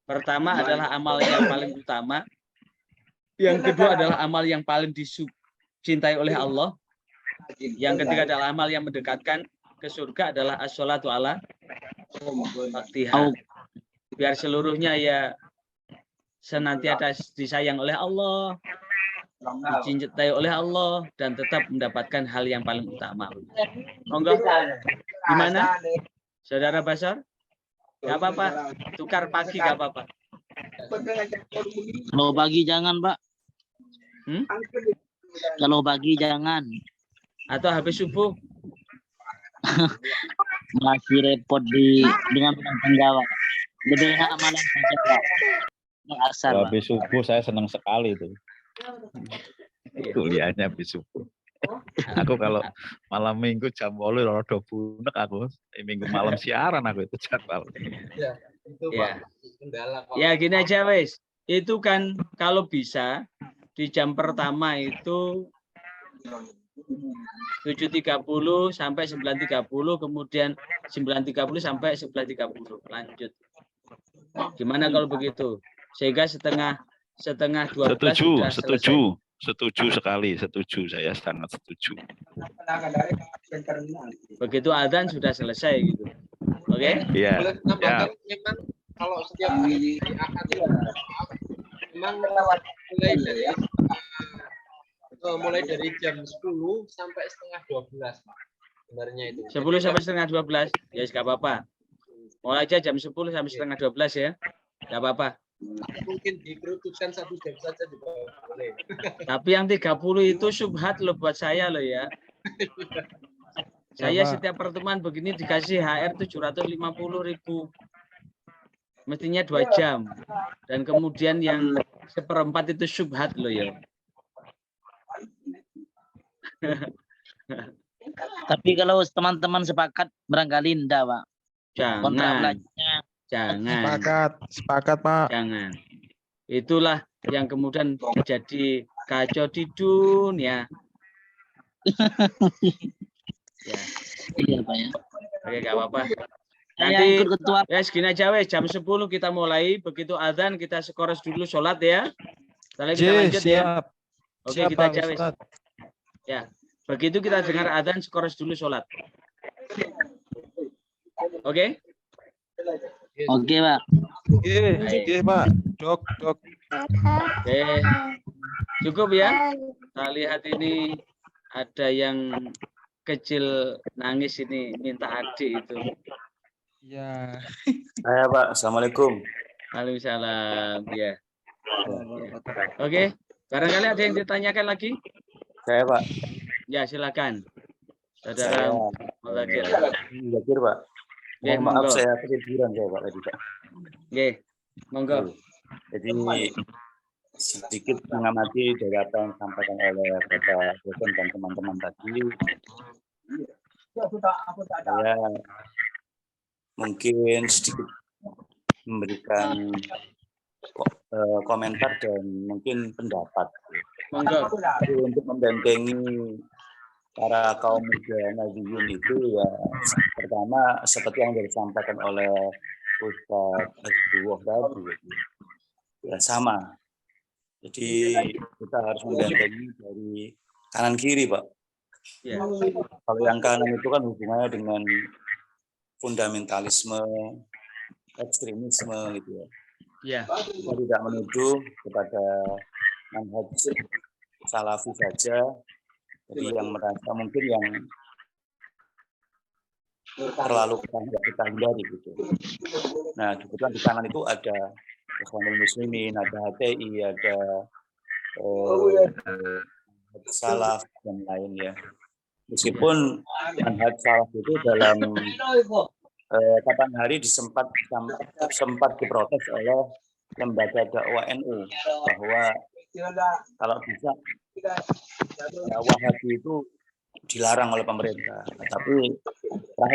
Pertama adalah amal yang paling utama. Yang kedua adalah amal yang paling dicintai oleh Allah. Yang ketiga adalah amal yang mendekatkan ke surga adalah as-sholatu ala waktiha. Biar seluruhnya ya senantiasa disayang oleh Allah, dicintai oleh Allah, dan tetap mendapatkan hal yang paling utama. Monggo. Gimana? Saudara Basar? Gak apa-apa. Tukar pagi gak apa-apa. Kalau pagi jangan, Pak. Kalau pagi jangan. Atau habis subuh? Masih repot dengan penonton Jawa. Lebih enak malam saja, Pak. Asar, Pak. Habis subuh saya senang sekali itu. Kuliahnya habis subuh. Aku kalau malam minggu jam 8 rada bunek aku. Minggu malam siaran aku itu jadwal. Ya, itu Ya. Pak. Kendala kalau Ya gini aja wes. Itu kan kalau bisa di jam pertama itu 7.30 sampai 9.30, kemudian 9.30 sampai 11.30. Lanjut. Gimana kalau begitu? Sehingga setengah 12 sudah selesai. Setuju sekali, setuju, saya sangat setuju. Begitu adzan sudah selesai gitu. Oke? Iya. boleh tambahkan memang kalau setiap hari akan memang mulai dari jam 10 sampai setengah 12, Pak. Sebenarnya itu. 10 sampai setengah 12. Ya, nggak apa-apa. Mulai aja jam 10 sampai setengah 12 ya. Nggak apa-apa. Mungkin dikerucutkan 1 jam saja juga boleh. Tapi yang 30 itu subhat loh buat saya loh ya. Saya setiap pertemuan begini dikasih HR 750.000. Mestinya 2 jam. Dan kemudian yang 1/4 itu subhat loh ya. Tapi kalau teman-teman sepakat barangkali enggak, Pak. Kontrak Jangan. belajarnya. Jangan. Sepakat Pak. Jangan. Itulah yang kemudian jadi kacau di dunia. Ya. Iya, Pak ya. Oke, nggak apa-apa. Saya Nanti ikut ketua. ya segini aja wes, jam 10 kita mulai. Begitu adzan kita skores dulu sholat ya. Setelah kita lanjut ya. Siap. Oke, Siap, kita Pak aja wes. Ustadz. Ya. Begitu kita dengar adzan skores dulu sholat. Oke? Oke, Pak. Oke, Pak. Dok. Oke. Cukup ya. Kita lihat ini ada yang kecil nangis ini minta adik itu. Ya. Saya Pak, Assalamualaikum. Waalaikumsalam. Ya. Oke. Barangkali ada yang ditanyakan lagi? Saya Pak. Ya, silakan. Saudara Saya Muzakir. Muzakir Pak. Ya, Mohon maaf monggo. saya ketiduran saya Pak tadi Pak. Oke. Monggo. Jadi sedikit mengamati dari apa yang disampaikan oleh Bapak dosen dan teman-teman tadi. Saya mungkin sedikit memberikan komentar dan mungkin pendapat. Monggo. Jadi untuk membentengi para kaum muda Nahdliyin itu ya pertama seperti yang disampaikan oleh Ustadz Abdullah tadi ya sama. Jadi kita harus membentengi dari kanan kiri Pak. Ya. Kalau yang kanan itu kan hubungannya dengan fundamentalisme, ekstremisme gitu ya. Ya. Kita tidak menuduh kepada manhaj salafi saja. Jadi yang merasa mungkin yang terlalu kita hindari gitu. Nah, kebetulan di kanan itu ada Ikhwanul Muslimin, ada HTI, ada manhaj salaf dan lain ya. Meskipun manhaj salaf itu dalam kapan hari sempat diprotes oleh lembaga dakwah NU bahwa kalau bisa Wahabi itu dilarang oleh pemerintah. Tapi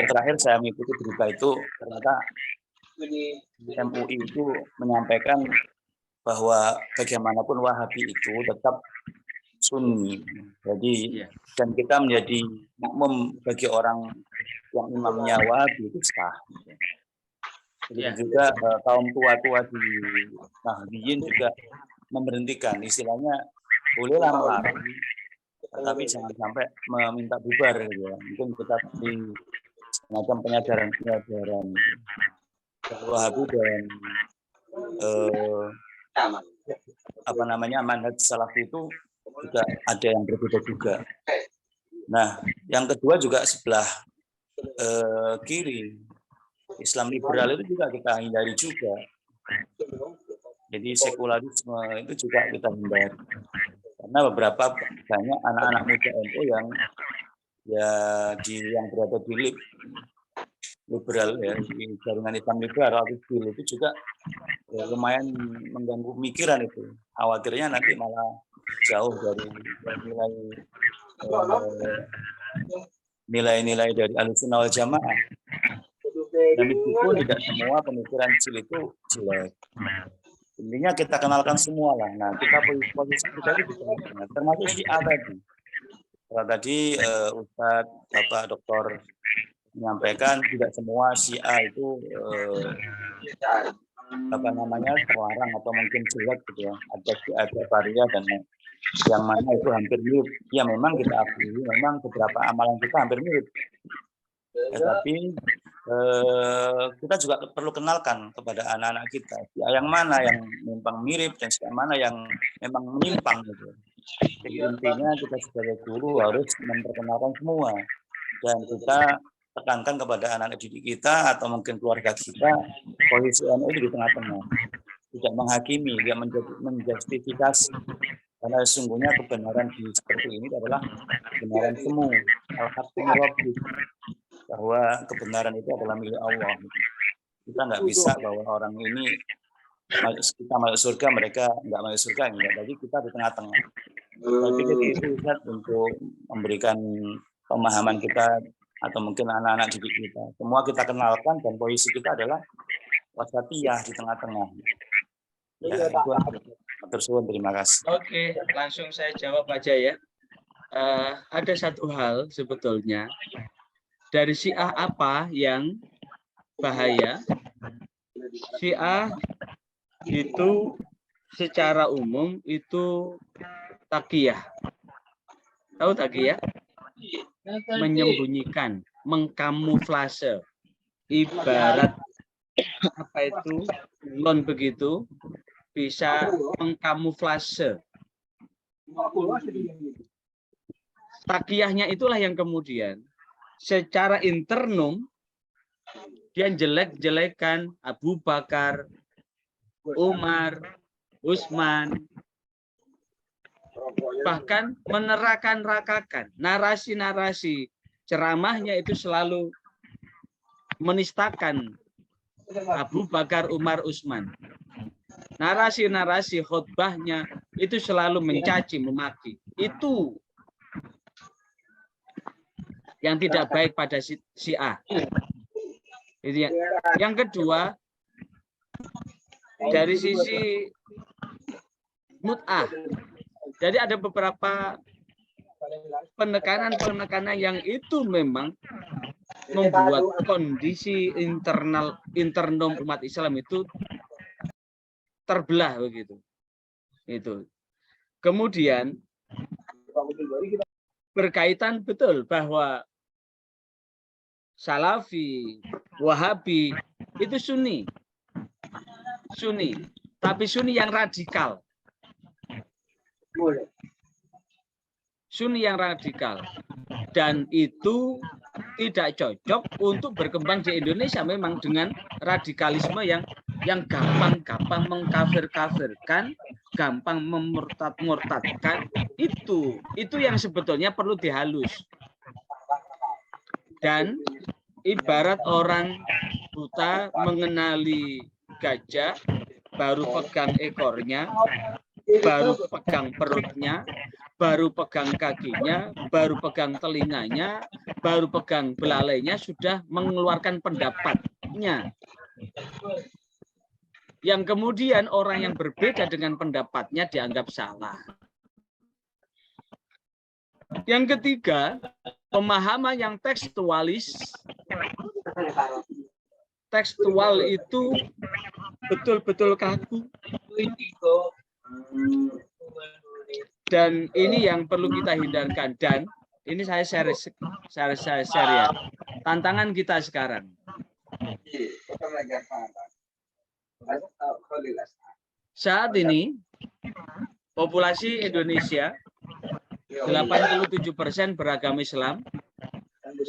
terakhir saya mengikuti berita itu, ternyata MUI itu menyampaikan bahwa bagaimanapun Wahabi itu tetap Sunni. Jadi dan kita menjadi makmum bagi orang yang imamnya Wahabi itu sah. Jadi juga kaum tua-tua di Nahdiyin juga memberhentikan, istilahnya bolehlah melarang, tapi jangan sampai meminta bubar gitu ya. Mungkin kita di semacam penyadaran Wahabi dan manhaj salaf itu juga ada yang berbeda juga. Nah, yang kedua juga sebelah kiri, Islam liberal itu juga kita hindari juga. Jadi sekularisme itu juga kita hindari. Karena beberapa banyak anak-anak muda NU yang berada di liberal ya, di jaringan Islam liberal itu juga lumayan mengganggu pemikiran itu. Khawatirnya nanti malah jauh dari nilai-nilai dari Ahlussunnah wal Jamaah. Dan meskipun tidak semua pemikiran kecil itu jelek. Intinya kita kenalkan semua lah. Nah, kita posisi kita itu bisa, termasuk Syiah tadi. Kalau tadi Ustadz Bapak Doktor menyampaikan tidak semua Syiah itu terlarang atau mungkin jelek gitu ya. Ada Jabariyah dan yang mana itu hampir mirip. Ya memang kita akui, memang beberapa amalan kita hampir mirip. Tapi kita juga perlu kenalkan kepada anak-anak kita yang mana yang memang mirip dan yang mana yang memang menyimpang gitu. Jadi intinya kita sebagai guru harus memperkenalkan semua dan kita tekankan kepada anak-anak didik kita atau mungkin keluarga kita posisi NU di tengah-tengah, tidak menghakimi, tidak menjustifikasi, karena sesungguhnya kebenaran seperti ini adalah kebenaran semu, al-haqqu min rabbik, bahwa kebenaran itu adalah milik Allah. Kita nggak bisa bahwa orang ini kita masuk surga, mereka nggak masuk surga, enggak. Jadi kita di tengah-tengah. Saya pikir itu Ustaz untuk memberikan pemahaman kita atau mungkin anak-anak didik kita. Semua kita kenalkan dan posisi kita adalah wasatiyah di tengah-tengah. Ya, itu tersuwun, terima kasih. Oke, langsung saya jawab aja ya. Ada satu hal sebetulnya. Dari Syiah apa yang bahaya? Syiah itu secara umum itu taqiyah. Tahu taqiyah? Menyembunyikan, mengkamuflase. Ibarat apa itu? Lon begitu bisa mengkamuflase. Taqiyahnya itulah yang kemudian secara internum dia jelek-jelekan Abu Bakar, Umar, Utsman, bahkan menerakan-rakakan narasi-narasi ceramahnya itu selalu menistakan Abu Bakar, Umar, Utsman. Narasi-narasi khutbahnya itu selalu mencaci, memaki. Itu yang tidak baik pada Syiah. Itu yang kedua, dari sisi mut'ah. Jadi ada beberapa penekanan yang itu memang membuat kondisi internal umat Islam itu terbelah begitu. Itu. Kemudian berkaitan betul bahwa Salafi, Wahabi itu Sunni, tapi Sunni yang radikal. Sunni yang radikal, dan itu tidak cocok untuk berkembang di Indonesia memang dengan radikalisme yang gampang-gampang mengkafir-kafirkan gampang memurtad-murtadkan, itu yang sebetulnya perlu dihalus. Dan ibarat orang buta mengenali gajah, baru pegang ekornya, baru pegang perutnya, baru pegang kakinya, baru pegang telinganya, baru pegang belalainya, sudah mengeluarkan pendapatnya. Yang kemudian orang yang berbeda dengan pendapatnya dianggap salah. Yang ketiga, pemahaman yang tekstualis. Tekstual itu betul-betul kaku. Dan ini yang perlu kita hindarkan. Dan ini saya share ya. Tantangan kita sekarang. Saat ini populasi Indonesia 87% beragama Islam,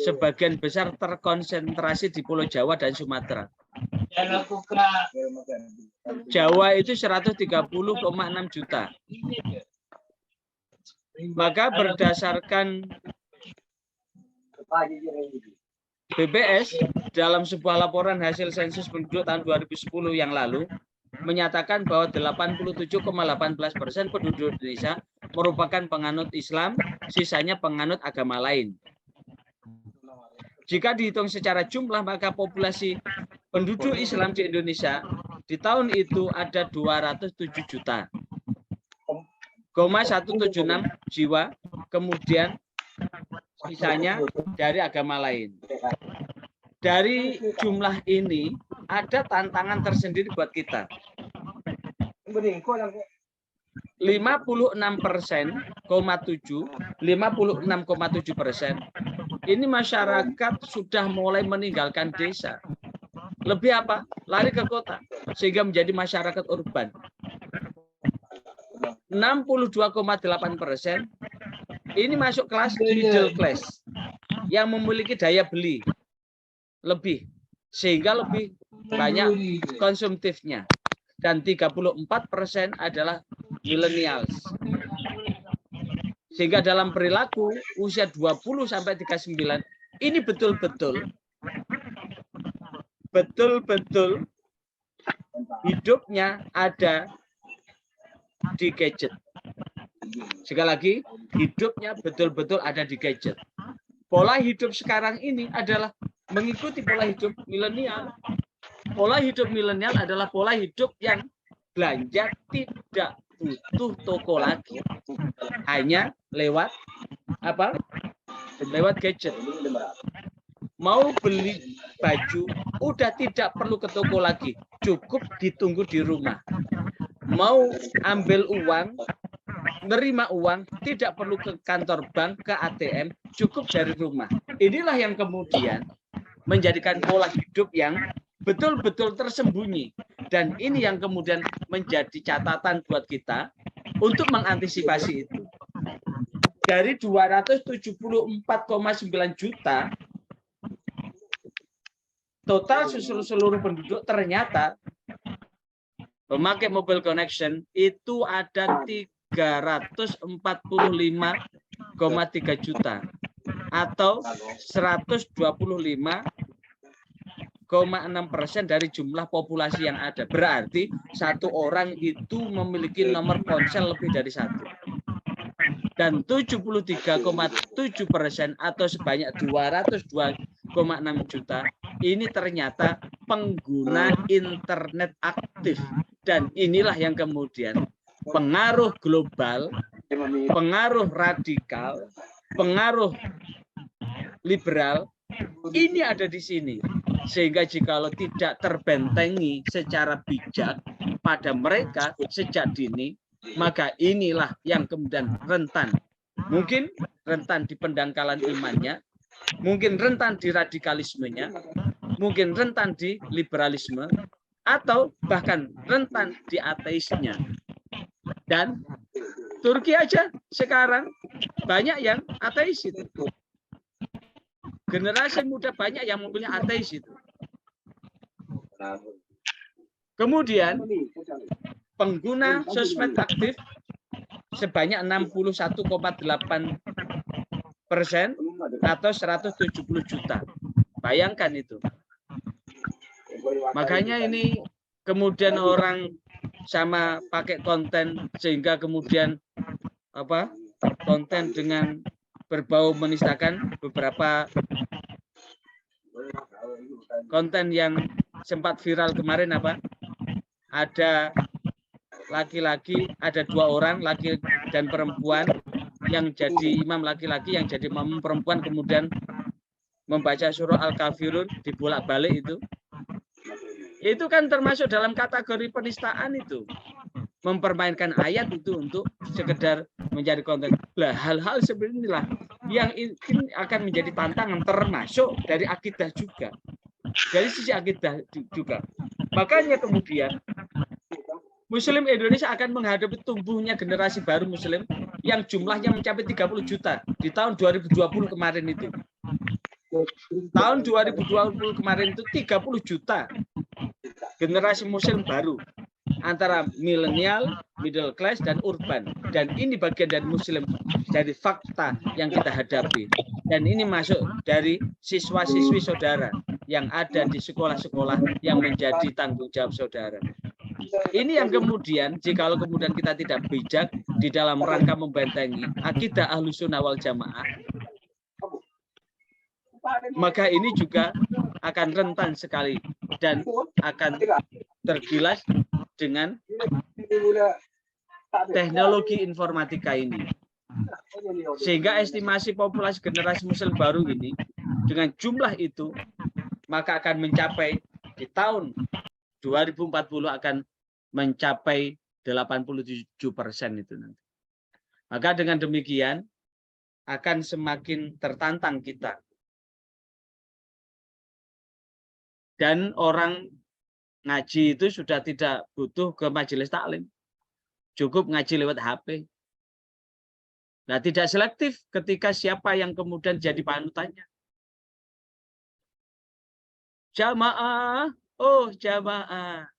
sebagian besar terkonsentrasi di Pulau Jawa dan Sumatera. Jawa itu 130,6 juta. Maka berdasarkan BPS dalam sebuah laporan hasil sensus penduduk tahun 2010 yang lalu menyatakan bahwa 87,18% penduduk Indonesia merupakan penganut Islam, sisanya penganut agama lain. Jika dihitung secara jumlah, maka populasi penduduk Islam di Indonesia di tahun itu ada 207 juta. 176 jiwa, kemudian sisanya dari agama lain. Dari jumlah ini ada tantangan tersendiri buat kita. 56,7% ini masyarakat sudah mulai meninggalkan desa. Lebih apa? Lari ke kota, sehingga menjadi masyarakat urban. 62,8% ini masuk kelas middle class yang memiliki daya beli lebih, sehingga lebih banyak konsumtifnya. Dan 34% adalah millennials. Sehingga dalam perilaku usia 20 sampai 39 ini betul-betul hidupnya ada di gadget. Sekali lagi, hidupnya betul-betul ada di gadget. Pola hidup sekarang ini adalah mengikuti pola hidup milenial. Pola hidup milenial adalah pola hidup yang belanja tidak butuh toko lagi. Hanya lewat apa? Lewat gadget. Mau beli baju udah tidak perlu ke toko lagi, cukup ditunggu di rumah. Mau ambil uang, nerima uang, tidak perlu ke kantor bank, ke ATM, cukup dari rumah. Inilah yang kemudian menjadikan pola hidup yang betul-betul tersembunyi. Dan ini yang kemudian menjadi catatan buat kita untuk mengantisipasi itu. Dari 274,9 juta total seluruh penduduk, ternyata pemakai mobile connection itu ada 345,3 juta atau 125,6% dari jumlah populasi yang ada. Berarti satu orang itu memiliki nomor ponsel lebih dari satu. Dan 73,7% atau sebanyak 202,6 juta ini ternyata pengguna internet aktif. Dan inilah yang kemudian pengaruh global, pengaruh radikal, pengaruh liberal, ini ada di sini. Sehingga jikalau tidak terbentengi secara bijak pada mereka sejak dini, maka inilah yang kemudian rentan. Mungkin rentan di pendangkalan imannya, mungkin rentan di radikalismenya, mungkin rentan di liberalisme, atau bahkan rentan di ateisnya. Dan Turki aja sekarang banyak yang ateis itu. Generasi muda banyak yang memilih ateis itu. Kemudian pengguna sosmed aktif sebanyak 61,8% atau 170 juta. Bayangkan itu. Makanya ini kemudian orang sama pakai konten sehingga kemudian apa? Konten dengan berbau menistakan, beberapa konten yang sempat viral kemarin apa? Ada laki-laki, ada 2 orang, laki dan perempuan, yang jadi imam laki-laki, yang jadi imam perempuan, kemudian membaca surah Al-Kafirun dibolak-balik itu. Itu kan termasuk dalam kategori penistaan itu. Mempermainkan ayat itu untuk sekedar mencari konten. Lah, hal-hal seperti inilah yang ini akan menjadi tantangan, termasuk dari akidah juga. Dari sisi akidah juga. Makanya kemudian Muslim Indonesia akan menghadapi tumbuhnya generasi baru Muslim yang jumlahnya mencapai 30 juta di tahun 2020 kemarin itu. Tahun 2020 kemarin itu 30 juta generasi Muslim baru antara milenial, middle class, dan urban. Dan ini bagian dari Muslim, dari fakta yang kita hadapi. Dan ini masuk dari siswa-siswi saudara yang ada di sekolah-sekolah yang menjadi tanggung jawab saudara. Ini yang kemudian, jikalau kemudian kita tidak bijak di dalam rangka membentengi akidah Ahlussunnah wal Jamaah, maka ini juga akan rentan sekali dan akan tergilas dengan teknologi informatika ini. Sehingga estimasi populasi generasi Muslim baru ini dengan jumlah itu maka akan mencapai di tahun 2040 akan mencapai 87% itu nanti. Maka dengan demikian akan semakin tertantang kita. Dan orang ngaji itu sudah tidak butuh ke majelis taklim. Cukup ngaji lewat HP. Nah, tidak selektif ketika siapa yang kemudian jadi panutannya. Jamaah, oh jamaah.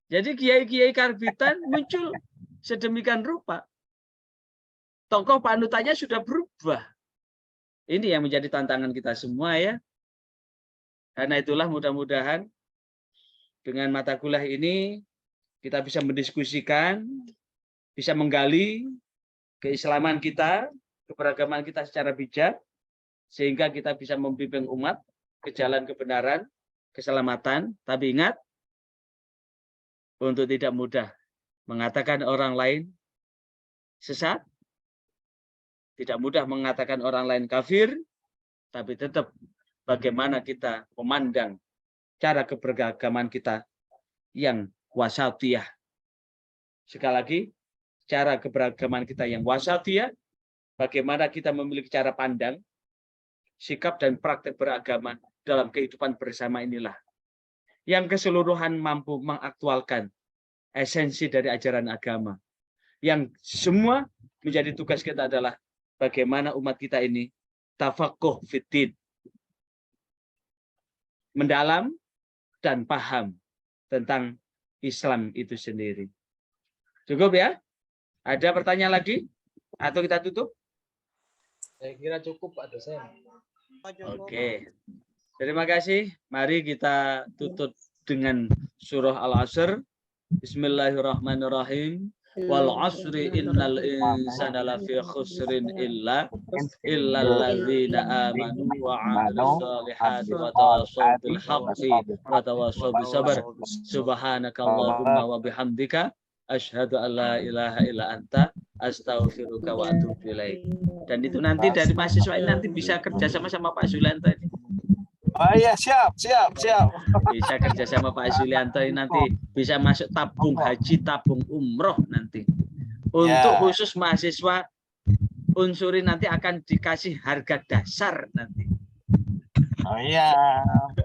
Jadi kiai-kiai karbitan muncul sedemikian rupa. Tokoh panutannya sudah berubah. Ini yang menjadi tantangan kita semua ya. Karena itulah mudah-mudahan dengan mata kuliah ini kita bisa mendiskusikan, bisa menggali keislaman kita, keberagaman kita secara bijak, sehingga kita bisa membimbing umat ke jalan kebenaran, keselamatan. Tapi ingat, untuk tidak mudah mengatakan orang lain sesat, tidak mudah mengatakan orang lain kafir, tapi tetap bagaimana kita memandang cara keberagaman kita yang wasatiyah. Sekali lagi, cara keberagaman kita yang wasatiyah, bagaimana kita memiliki cara pandang, sikap dan praktek beragama dalam kehidupan bersama inilah yang keseluruhan mampu mengaktualkan esensi dari ajaran agama. Yang semua menjadi tugas kita adalah bagaimana umat kita ini tafaqquh fiddin, mendalam dan paham tentang Islam itu sendiri. Cukup ya? Ada pertanyaan lagi? Atau kita tutup? Saya kira cukup Pak dosen. Oke. Terima kasih. Mari kita tutup dengan surah Al-Asr. Bismillahirrahmanirrahim. Wal asri innal insana lafi khusrin illa alladzina amanu wa 'amilus solihati wa tawassaw bil haqqi wa tawassaw bis sabr. Subhanakallahumma wa bihamdika asyhadu an la ilaha illa anta astaghfiruka wa atubu ilaik. Dan itu nanti dari mahasiswa ini nanti bisa kerja sama Pak Zulianto ini. Oh iya, siap. Bisa kerja sama Pak Zulianto ini nanti bisa masuk tabung haji, tabung umroh nanti. Untuk khusus mahasiswa Unsuri nanti akan dikasih harga dasar nanti. Oh iya,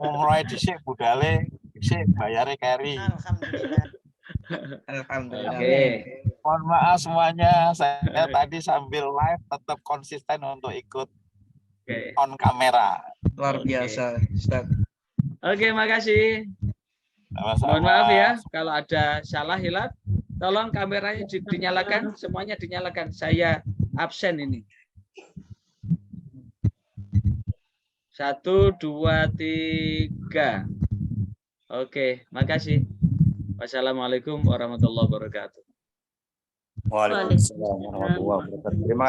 umroh itu sih budale, sih bayarnya keri. Alhamdulillah. Oke. Mohon maaf semuanya, saya tadi sambil live tetap konsisten untuk ikut on kamera. Luar biasa, Ustaz. Oke, makasih. Mohon maaf ya kalau ada salah hilang. Tolong kameranya dinyalakan, semuanya dinyalakan. Saya absen ini. 1, 2, 3. Oke, makasih. Wassalamualaikum warahmatullahi wabarakatuh. Waalaikumsalam warahmatullahi wabarakatuh. Terima